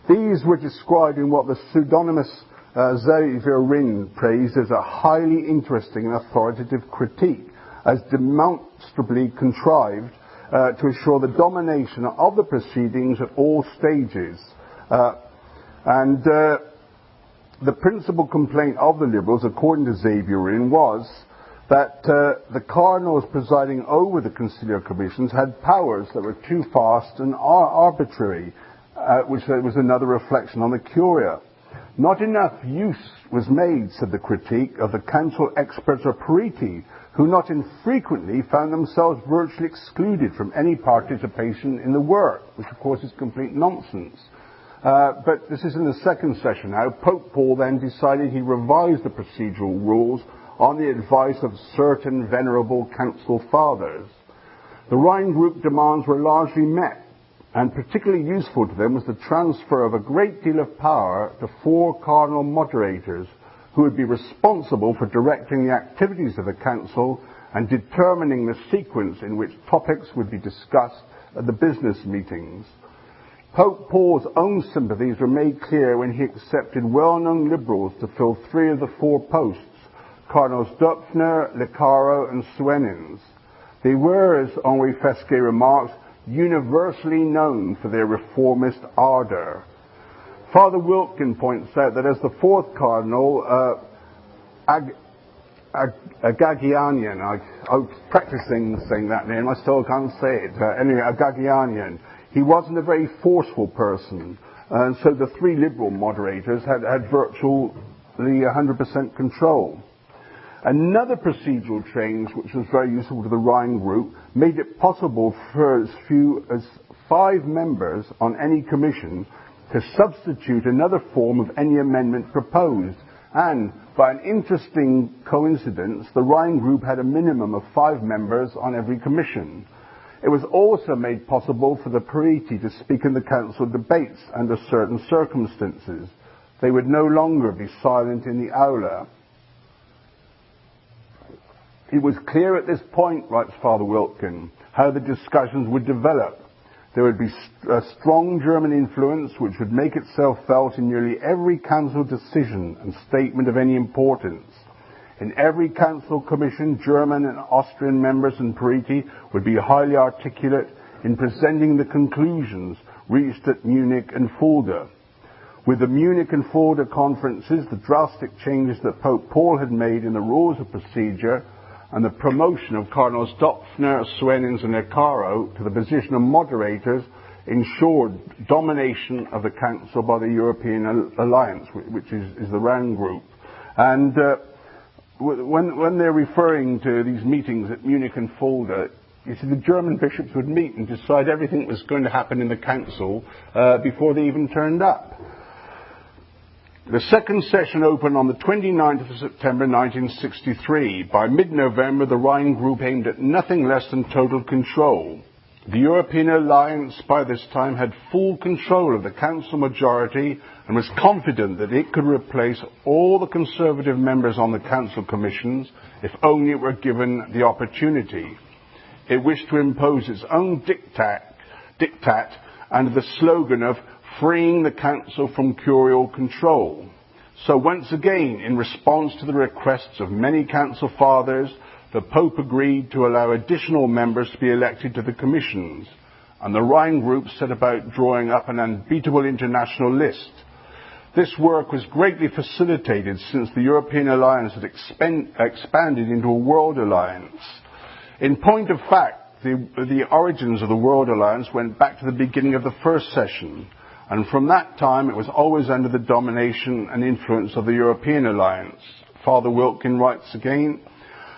These were described in what the pseudonymous Xavier Rinn praised as a highly interesting and authoritative critique, as demonstrably contrived to assure the domination of the proceedings at all stages. The principal complaint of the Liberals, according to Xavier Rinn, was that the cardinals presiding over the conciliar commissions had powers that were too vast and arbitrary, which was another reflection on the Curia. Not enough use was made, said the critique, of the council experts or periti, who not infrequently found themselves virtually excluded from any participation in the work, which of course is complete nonsense. But this is in the second session now. Pope Paul then decided he revised the procedural rules on the advice of certain venerable council fathers. The Rhine Group demands were largely met, and particularly useful to them was the transfer of a great deal of power to 4 cardinal moderators who would be responsible for directing the activities of the council and determining the sequence in which topics would be discussed at the business meetings. Pope Paul's own sympathies were made clear when he accepted well-known liberals to fill 3 of the 4 posts, Cardinals Döpfner, Lecaro and Suenens. They were, as Henri Fesquet remarks, universally known for their reformist ardour. Father Wilkin points out that as the 4th cardinal, Agagianian, I was practicing saying that name, I still can't say it. Anyway, Agagianian, he wasn't a very forceful person, and so the 3 liberal moderators had virtually 100% control. Another procedural change, which was very useful to the Rhine Group, made it possible for as few as 5 members on any commission to substitute another form of any amendment proposed. And, by an interesting coincidence, the Rhine Group had a minimum of 5 members on every commission. It was also made possible for the periti to speak in the council debates under certain circumstances. They would no longer be silent in the aula. It was clear at this point, writes Father Wilkin, how the discussions would develop. There would be a strong German influence which would make itself felt in nearly every council decision and statement of any importance. In every council commission, German and Austrian members and periti would be highly articulate in presenting the conclusions reached at Munich and Fulda. With the Munich and Fulda conferences, the drastic changes that Pope Paul had made in the rules of procedure and the promotion of Cardinals Döpfner, Suenens and Lecaro to the position of moderators ensured domination of the Council by the European Alliance, which is the Rhine Group. And when they're referring to these meetings at Munich and Fulda, you see, the German bishops would meet and decide everything that was going to happen in the Council before they even turned up. The second session opened on the 29th of September 1963. By mid-November, the Rhine Group aimed at nothing less than total control. The European Alliance by this time had full control of the Council majority and was confident that it could replace all the Conservative members on the Council commissions if only it were given the opportunity. It wished to impose its own diktat under the slogan of freeing the Council from curial control. So once again, in response to the requests of many Council Fathers, the Pope agreed to allow additional members to be elected to the commissions, and the Rhine Group set about drawing up an unbeatable international list. This work was greatly facilitated since the European Alliance had expanded into a world alliance. In point of fact, the origins of the World Alliance went back to the beginning of the first session, and from that time it was always under the domination and influence of the European Alliance. Father Wilkin writes again,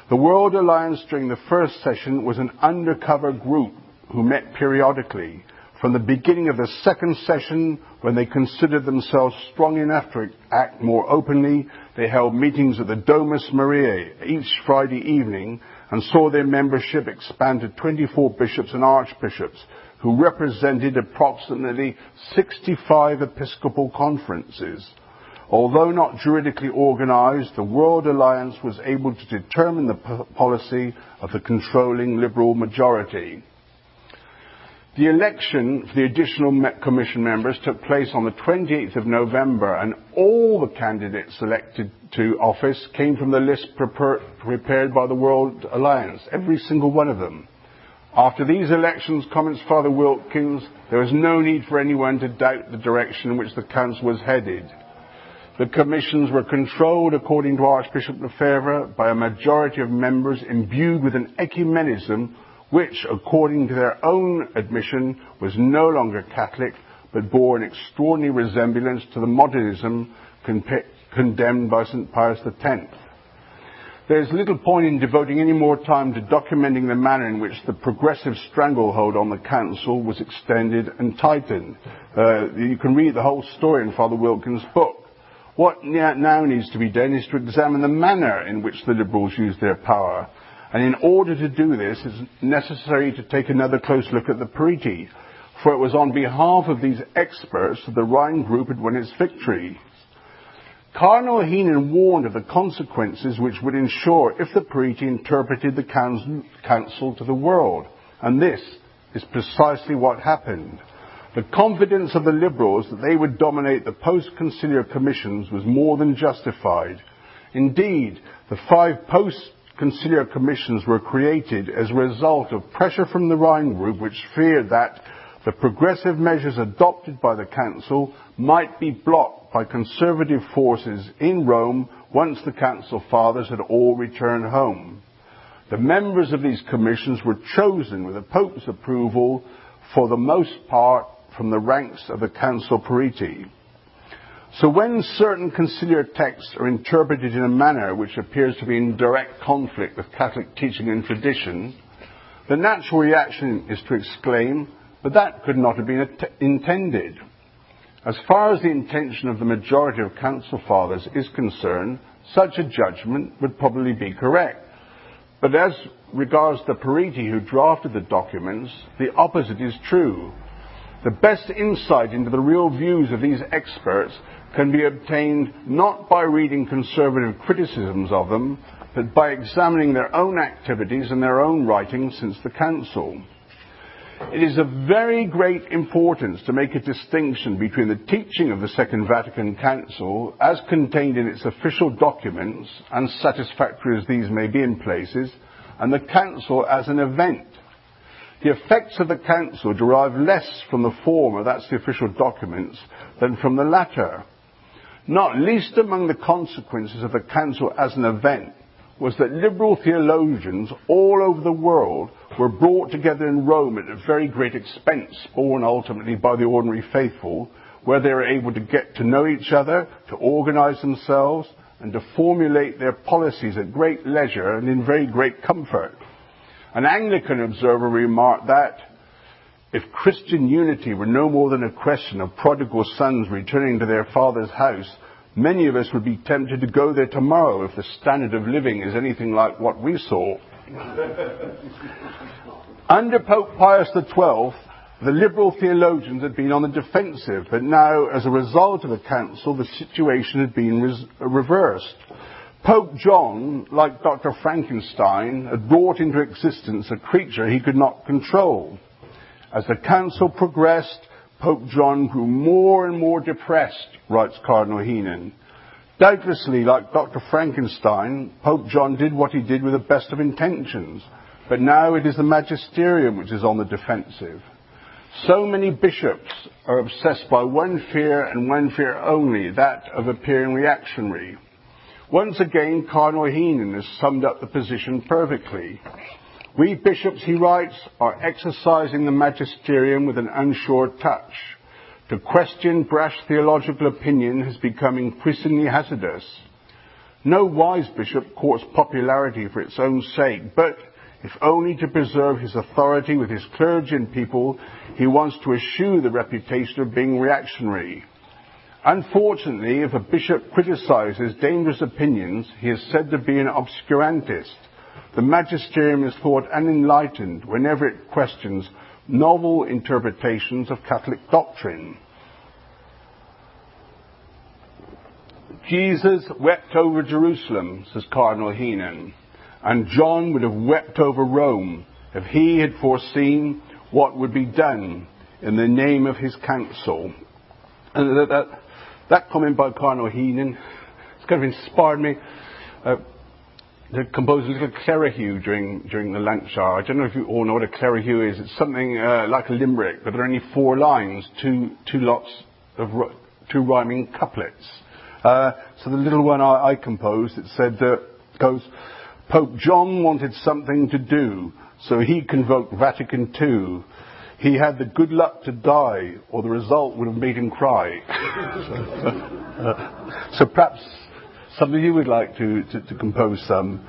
the World Alliance during the first session was an undercover group who met periodically, from the beginning of the second session, when they considered themselves strong enough to act more openly, they held meetings at the Domus Mariae each Friday evening and saw their membership expand to 24 bishops and archbishops, who represented approximately 65 episcopal conferences. Although not juridically organized, the World Alliance was able to determine the policy of the controlling liberal majority. The election for the additional commission members took place on the 28th of November, and all the candidates elected to office came from the list prepared by the World Alliance, every single one of them. After these elections, comments Father Wilkins, there was no need for anyone to doubt the direction in which the council was headed. The commissions were controlled, according to Archbishop Lefebvre, by a majority of members imbued with an ecumenism which, according to their own admission, was no longer Catholic, but bore an extraordinary resemblance to the modernism condemned by St. Pius X. There is little point in devoting any more time to documenting the manner in which the progressive stranglehold on the council was extended and tightened. You can read the whole story in Father Wilkins' book. What now needs to be done is to examine the manner in which the Liberals used their power. And in order to do this, it's necessary to take another close look at the Pariti, for it was on behalf of these experts that the Rhine group had won its victory. Cardinal Heenan warned of the consequences which would ensure if the Pariti interpreted the council to the world. And this is precisely what happened. The confidence of the Liberals that they would dominate the post-conciliar commissions was more than justified. Indeed, the 5 post-conciliar commissions were created as a result of pressure from the Rhine group, which feared that the progressive measures adopted by the council might be blocked by conservative forces in Rome once the council fathers had all returned home. The members of these commissions were chosen with the Pope's approval, for the most part from the ranks of the Council Pariti. So when certain conciliar texts are interpreted in a manner which appears to be in direct conflict with Catholic teaching and tradition, the natural reaction is to exclaim, but that could not have been intended. As far as the intention of the majority of Council Fathers is concerned, such a judgment would probably be correct. But as regards the Pariti who drafted the documents, the opposite is true. The best insight into the real views of these experts can be obtained not by reading conservative criticisms of them, but by examining their own activities and their own writings since the Council. It is of very great importance to make a distinction between the teaching of the Second Vatican Council, as contained in its official documents, unsatisfactory as these may be in places, and the Council as an event. The effects of the Council derive less from the former, that's the official documents, than from the latter. Not least among the consequences of the Council as an event was that liberal theologians all over the world were brought together in Rome at a very great expense, borne ultimately by the ordinary faithful, where they were able to get to know each other, to organize themselves, and to formulate their policies at great leisure and in very great comfort. An Anglican observer remarked that if Christian unity were no more than a question of prodigal sons returning to their father's house, many of us would be tempted to go there tomorrow if the standard of living is anything like what we saw. Under Pope Pius XII, the liberal theologians had been on the defensive, but now, as a result of the Council, the situation had been reversed. Pope John, like Dr. Frankenstein, had brought into existence a creature he could not control. As the Council progressed, Pope John grew more and more depressed, writes Cardinal Heenan. Doubtlessly, like Dr. Frankenstein, Pope John did what he did with the best of intentions, but now it is the magisterium which is on the defensive. So many bishops are obsessed by one fear and one fear only, that of appearing reactionary. Once again, Cardinal Heenan has summed up the position perfectly. We bishops, he writes, are exercising the magisterium with an unsure touch. To question brash theological opinion has become increasingly hazardous. No wise bishop courts popularity for its own sake, but if only to preserve his authority with his clergy and people, he wants to eschew the reputation of being reactionary. Unfortunately, if a bishop criticizes dangerous opinions, he is said to be an obscurantist. The magisterium is thought unenlightened whenever it questions novel interpretations of Catholic doctrine. Jesus wept over Jerusalem, says Cardinal Heenan, and John would have wept over Rome if he had foreseen what would be done in the name of his council. And that comment by Cardinal Heenan has kind of inspired me to compose a little clerihew during the lunch hour. I don't know if you all know what a clerihew is. It's something like a limerick, but there are only 4 lines, two rhyming couplets. So the little one I composed, it said, goes, Pope John wanted something to do, so he convoked Vatican II. He had the good luck to die, or the result would have made him cry. So perhaps some of you would like to compose some.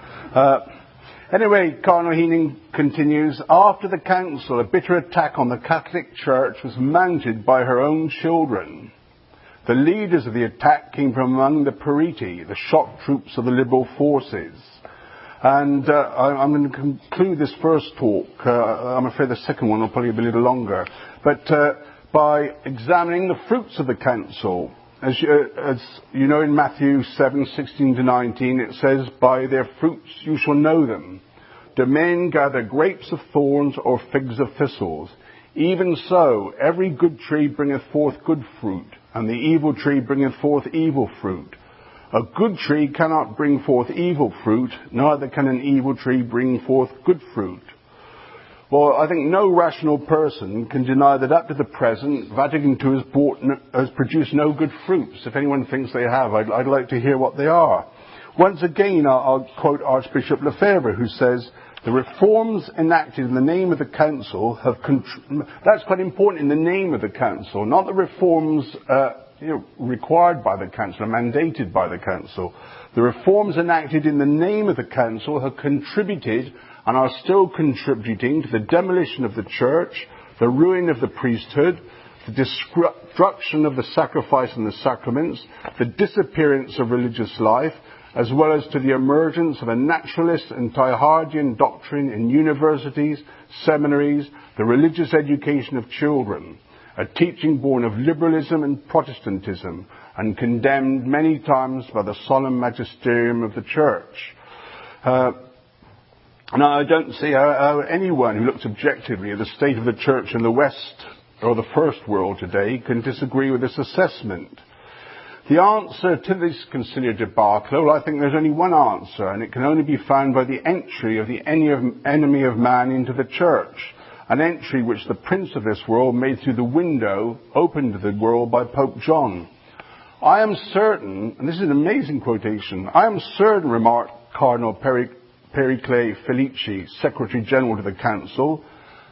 Anyway, Cardinal Heenan continues, after the council, a bitter attack on the Catholic Church was mounted by her own children. The leaders of the attack came from among the Periti, the shock troops of the liberal forces. And I'm going to conclude this first talk. I'm afraid the second one will probably be a little longer. But by examining the fruits of the council. As you know, in Matthew 7:16-19, it says, by their fruits you shall know them. Do men gather grapes of thorns or figs of thistles? Even so, every good tree bringeth forth good fruit, and the evil tree bringeth forth evil fruit. A good tree cannot bring forth evil fruit, neither can an evil tree bring forth good fruit. Well, I think no rational person can deny that up to the present, Vatican II has produced no good fruits. If anyone thinks they have, I'd like to hear what they are. Once again, I'll quote Archbishop Lefebvre, who says, the reforms enacted in the name of the Council have... That's quite important, in the name of the Council, not the reforms required by the Council, mandated by the Council. The reforms enacted in the name of the Council have contributed and are still contributing to the demolition of the Church, the ruin of the priesthood, the destruction of the sacrifice and the sacraments, the disappearance of religious life, as well as to the emergence of a naturalist and Teilhardian doctrine in universities, seminaries, the religious education of children, a teaching born of liberalism and Protestantism, and condemned many times by the solemn magisterium of the Church. Now, I don't see how anyone who looks objectively at the state of the Church in the West or the First World today can disagree with this assessment. The answer to this conciliar debacle, I think there's only one answer, and it can only be found by the entry of the enemy of man into the Church, an entry which the Prince of this world made through the window opened to the world by Pope John. I am certain, and this is an amazing quotation, I am certain, remarked Cardinal Pericle Felici, Secretary General to the Council,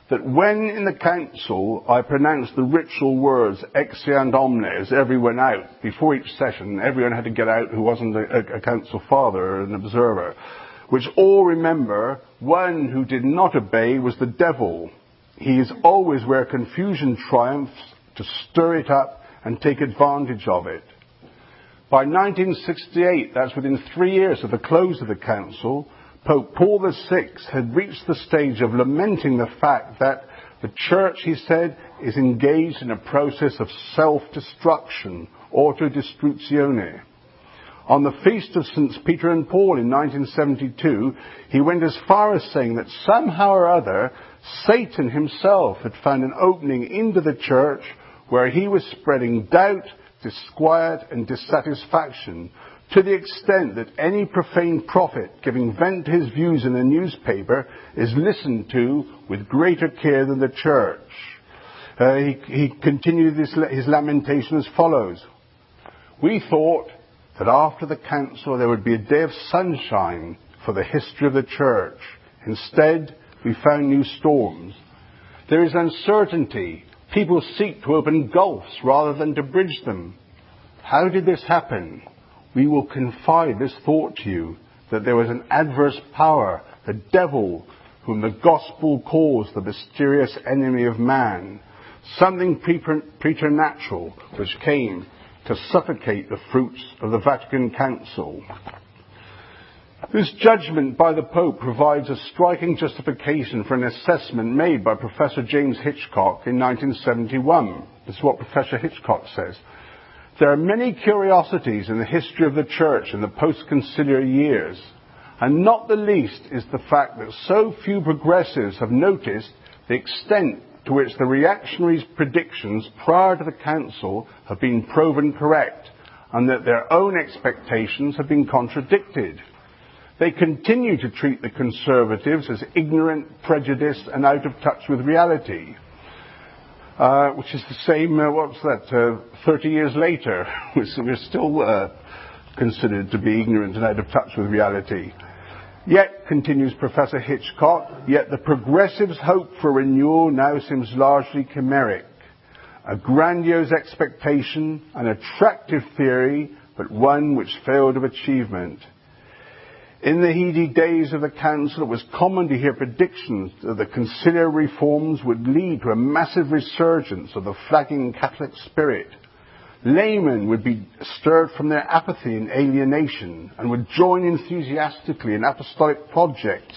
that when in the Council I pronounced the ritual words Exeant Omnes, everyone out, before each session everyone had to get out who wasn't a Council Father or an observer, which all remember, one who did not obey was the devil. He is always where confusion triumphs to stir it up and take advantage of it. By 1968, that's within 3 years of the close of the Council, Pope Paul VI had reached the stage of lamenting the fact that the Church, he said, is engaged in a process of self-destruction, autodistruzione. On the feast of St. Peter and Paul in 1972, he went as far as saying that somehow or other, Satan himself had found an opening into the Church where he was spreading doubt, disquiet and dissatisfaction, to the extent that any profane prophet giving vent to his views in a newspaper is listened to with greater care than the Church. He continued his lamentation as follows. We thought that after the Council there would be a day of sunshine for the history of the Church. Instead, we found new storms. There is uncertainty. People seek to open gulfs rather than to bridge them. How did this happen? We will confide this thought to you, that there was an adverse power, the devil, whom the gospel calls the mysterious enemy of man, something preternatural which came to suffocate the fruits of the Vatican Council. This judgment by the Pope provides a striking justification for an assessment made by Professor James Hitchcock in 1971. This is what Professor Hitchcock says. There are many curiosities in the history of the Church in the post-conciliar years, and not the least is the fact that so few progressives have noticed the extent to which the reactionaries' predictions prior to the Council have been proven correct, and that their own expectations have been contradicted. They continue to treat the conservatives as ignorant, prejudiced, and out of touch with reality, which is the same, 30 years later, we're still considered to be ignorant and out of touch with reality. Yet, continues Professor Hitchcock, yet the progressives' hope for renewal now seems largely chimeric. A grandiose expectation, an attractive theory, but one which failed of achievement. In the heady days of the Council, it was common to hear predictions that the conciliar reforms would lead to a massive resurgence of the flagging Catholic spirit. Laymen would be stirred from their apathy and alienation and would join enthusiastically in apostolic projects.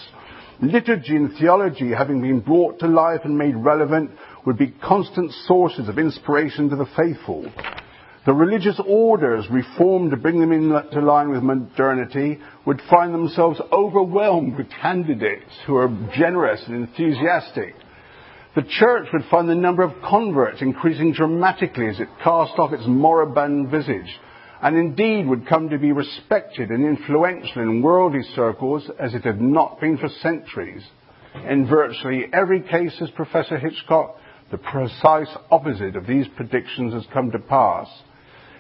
Liturgy and theology, having been brought to life and made relevant, would be constant sources of inspiration to the faithful. The religious orders, reformed to bring them into line with modernity, would find themselves overwhelmed with candidates who are generous and enthusiastic. The Church would find the number of converts increasing dramatically as it cast off its moribund visage, and indeed would come to be respected and influential in worldly circles as it had not been for centuries. In virtually every case, says Professor Hitchcock, the precise opposite of these predictions has come to pass.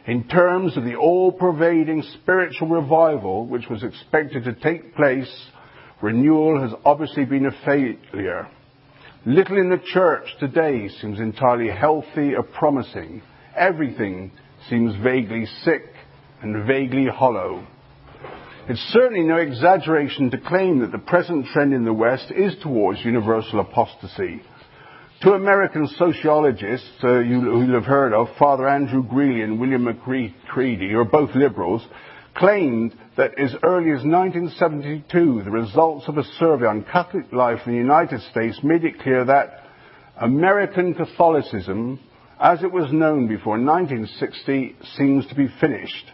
In terms of the all-pervading spiritual revival which was expected to take place, renewal has obviously been a failure. Little in the Church today seems entirely healthy or promising. Everything seems vaguely sick and vaguely hollow. It's certainly no exaggeration to claim that the present trend in the West is towards universal apostasy. Two American sociologists you'll have heard of, Father Andrew Greeley and William McCready, who are both liberals, claimed that as early as 1972, the results of a survey on Catholic life in the United States made it clear that American Catholicism, as it was known before 1960, seems to be finished.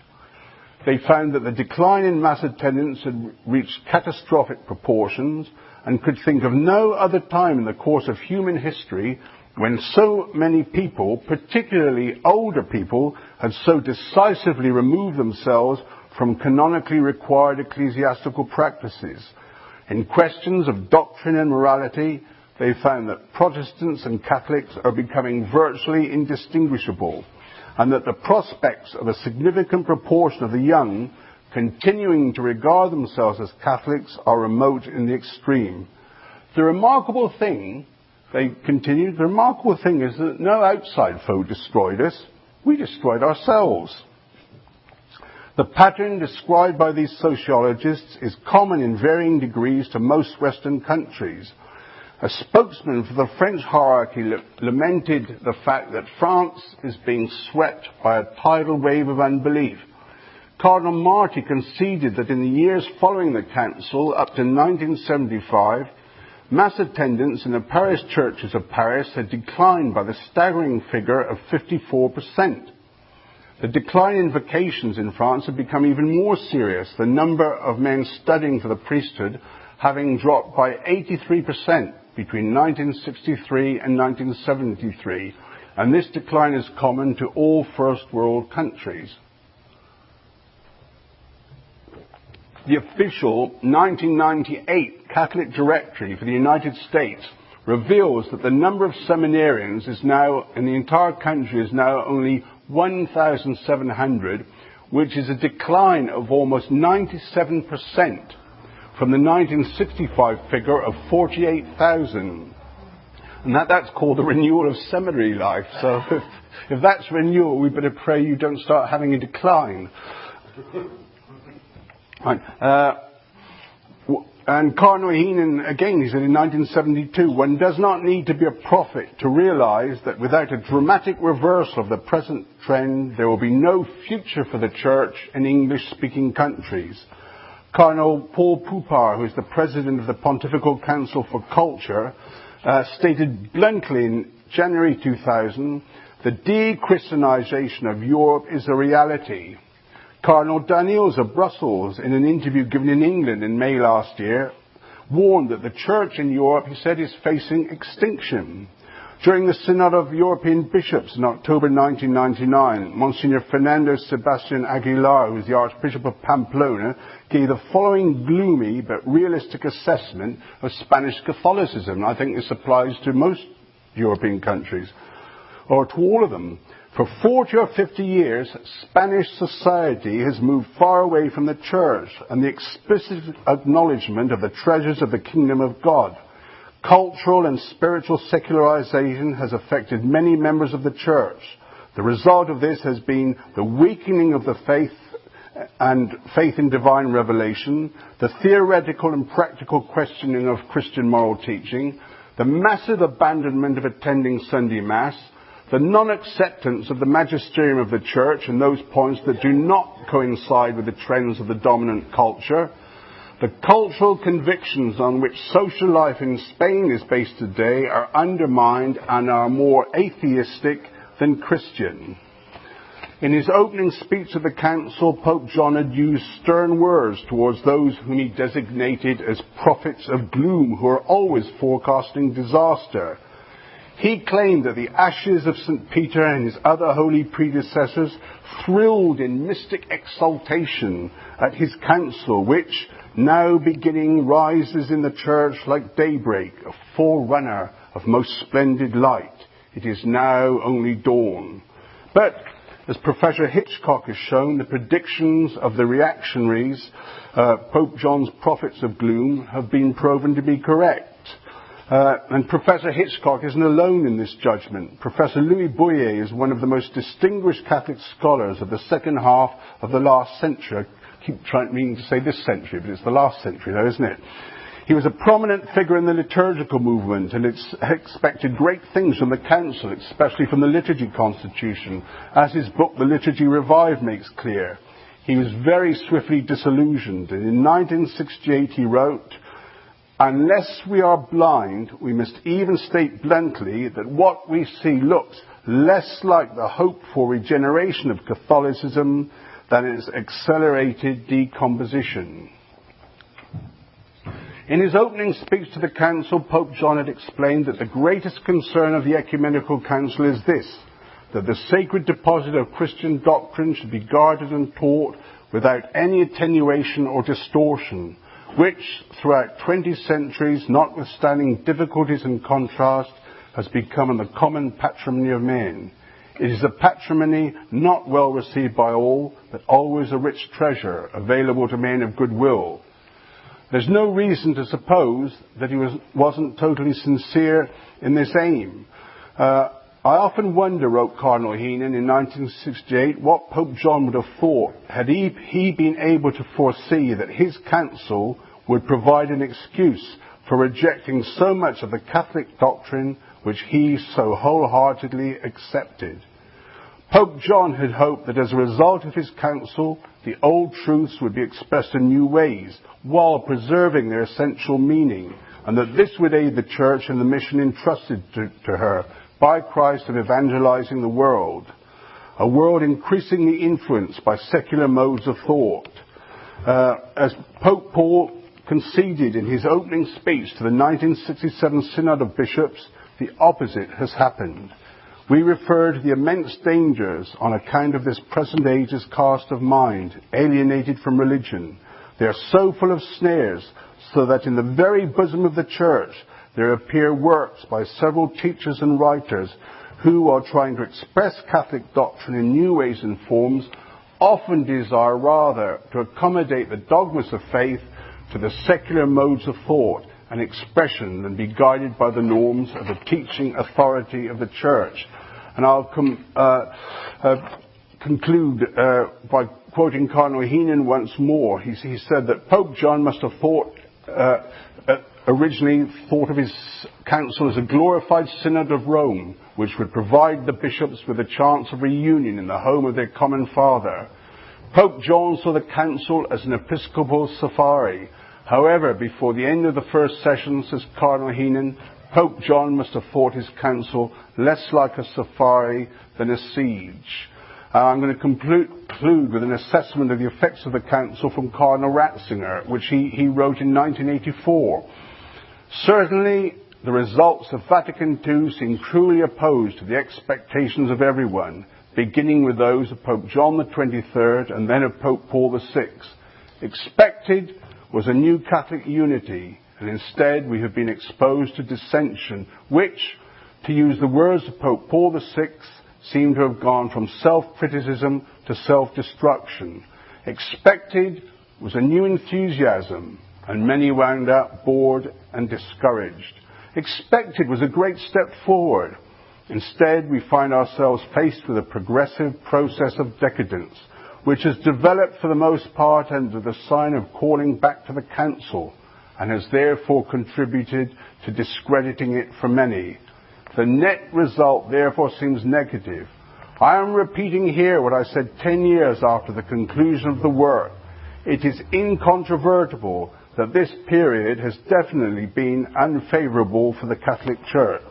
They found that the decline in mass attendance had reached catastrophic proportions and could think of no other time in the course of human history when so many people, particularly older people, had so decisively removed themselves from canonically required ecclesiastical practices. In questions of doctrine and morality, they found that Protestants and Catholics are becoming virtually indistinguishable, and that the prospects of a significant proportion of the young continuing to regard themselves as Catholics are remote in the extreme. The remarkable thing, they continued, the remarkable thing is that no outside foe destroyed us. We destroyed ourselves. The pattern described by these sociologists is common in varying degrees to most Western countries. A spokesman for the French hierarchy lamented the fact that France is being swept by a tidal wave of unbelief. Cardinal Marty conceded that in the years following the Council, up to 1975, mass attendance in the parish churches of Paris had declined by the staggering figure of 54%. The decline in vocations in France had become even more serious, the number of men studying for the priesthood having dropped by 83% between 1963 and 1973, and this decline is common to all first world countries. The official 1998 Catholic Directory for the United States reveals that the number of seminarians is now, in the entire country, is now only 1,700, which is a decline of almost 97% from the 1965 figure of 48,000. And that's called the renewal of seminary life. So if that's renewal, we better pray you don't start having a decline. Right. And Cardinal Heenan, again, he said in 1972, one does not need to be a prophet to realize that without a dramatic reversal of the present trend, there will be no future for the Church in English-speaking countries. Cardinal Paul Poupart, who is the president of the Pontifical Council for Culture, stated bluntly in January 2000, the de-Christianization of Europe is a reality. Cardinal Daniels of Brussels, in an interview given in England in May last year, warned that the Church in Europe, he said, is facing extinction. During the Synod of European Bishops in October 1999, Monsignor Fernando Sebastian Aguilar, who is the Archbishop of Pamplona, gave the following gloomy but realistic assessment of Spanish Catholicism. I think this applies to most European countries, or to all of them. For 40 or 50 years, Spanish society has moved far away from the Church and the explicit acknowledgement of the treasures of the kingdom of God. Cultural and spiritual secularization has affected many members of the Church. The result of this has been the weakening of the faith and faith in divine revelation, the theoretical and practical questioning of Christian moral teaching, the massive abandonment of attending Sunday Mass, the non-acceptance of the magisterium of the Church and those points that do not coincide with the trends of the dominant culture, the cultural convictions on which social life in Spain is based today are undermined and are more atheistic than Christian. In his opening speech of the Council, Pope John had used stern words towards those whom he designated as prophets of gloom, who are always forecasting disaster. He claimed that the ashes of St. Peter and his other holy predecessors thrilled in mystic exultation at his council, which, now beginning, rises in the Church like daybreak, a forerunner of most splendid light. It is now only dawn. But, as Professor Hitchcock has shown, the predictions of the reactionaries, Pope John's prophets of gloom, have been proven to be correct. And Professor Hitchcock isn't alone in this judgment. Professor Louis Boyer is one of the most distinguished Catholic scholars of the second half of the last century. I keep meaning to say this century, but it's the last century though, isn't it? He was a prominent figure in the liturgical movement and expected great things from the Council, especially from the Liturgy Constitution, as his book The Liturgy Revived makes clear. He was very swiftly disillusioned, and in 1968 he wrote, "Unless we are blind, we must even state bluntly that what we see looks less like the hoped for regeneration of Catholicism than its accelerated decomposition." In his opening speech to the Council, Pope John had explained that the greatest concern of the Ecumenical Council is this, that the sacred deposit of Christian doctrine should be guarded and taught without any attenuation or distortion, which, throughout 20 centuries, notwithstanding difficulties and contrast, has become the common patrimony of men. It is a patrimony not well received by all, but always a rich treasure available to men of good will. There's no reason to suppose that he wasn't totally sincere in this aim. I often wonder, wrote Cardinal Heenan in 1968, what Pope John would have thought had he been able to foresee that his council would provide an excuse for rejecting so much of the Catholic doctrine which he so wholeheartedly accepted. Pope John had hoped that as a result of his council, the old truths would be expressed in new ways, while preserving their essential meaning, and that this would aid the Church in the mission entrusted to her by Christ of evangelizing the world, a world increasingly influenced by secular modes of thought. As Pope Paul conceded in his opening speech to the 1967 Synod of Bishops, the opposite has happened. We refer to the immense dangers on account of this present age's cast of mind, alienated from religion. They are so full of snares, so that in the very bosom of the Church there appear works by several teachers and writers who, while trying to express Catholic doctrine in new ways and forms, often desire rather to accommodate the dogmas of faith to the secular modes of thought and expression than be guided by the norms of the teaching authority of the Church. And I'll conclude by quoting Cardinal Heenan once more. He said that Pope John must have thought originally thought of his council as a glorified synod of Rome, which would provide the bishops with a chance of reunion in the home of their common father. Pope John saw the council as an episcopal safari. However, before the end of the first session, says Cardinal Heenan, Pope John must have thought his council less like a safari than a siege. I'm going to conclude with an assessment of the effects of the council from Cardinal Ratzinger, which he wrote in 1984. Certainly, the results of Vatican II seem cruelly opposed to the expectations of everyone, beginning with those of Pope John XXIII and then of Pope Paul VI. Expected was a new Catholic unity, and instead we have been exposed to dissension, which, to use the words of Pope Paul VI, seem to have gone from self-criticism to self-destruction. Expected was a new enthusiasm, and many wound up bored and discouraged. Expected was a great step forward. Instead, we find ourselves faced with a progressive process of decadence, which has developed for the most part under the sign of calling back to the council, and has therefore contributed to discrediting it for many. The net result therefore seems negative. I am repeating here what I said 10 years after the conclusion of the work. It is incontrovertible that this period has definitely been unfavourable for the Catholic Church.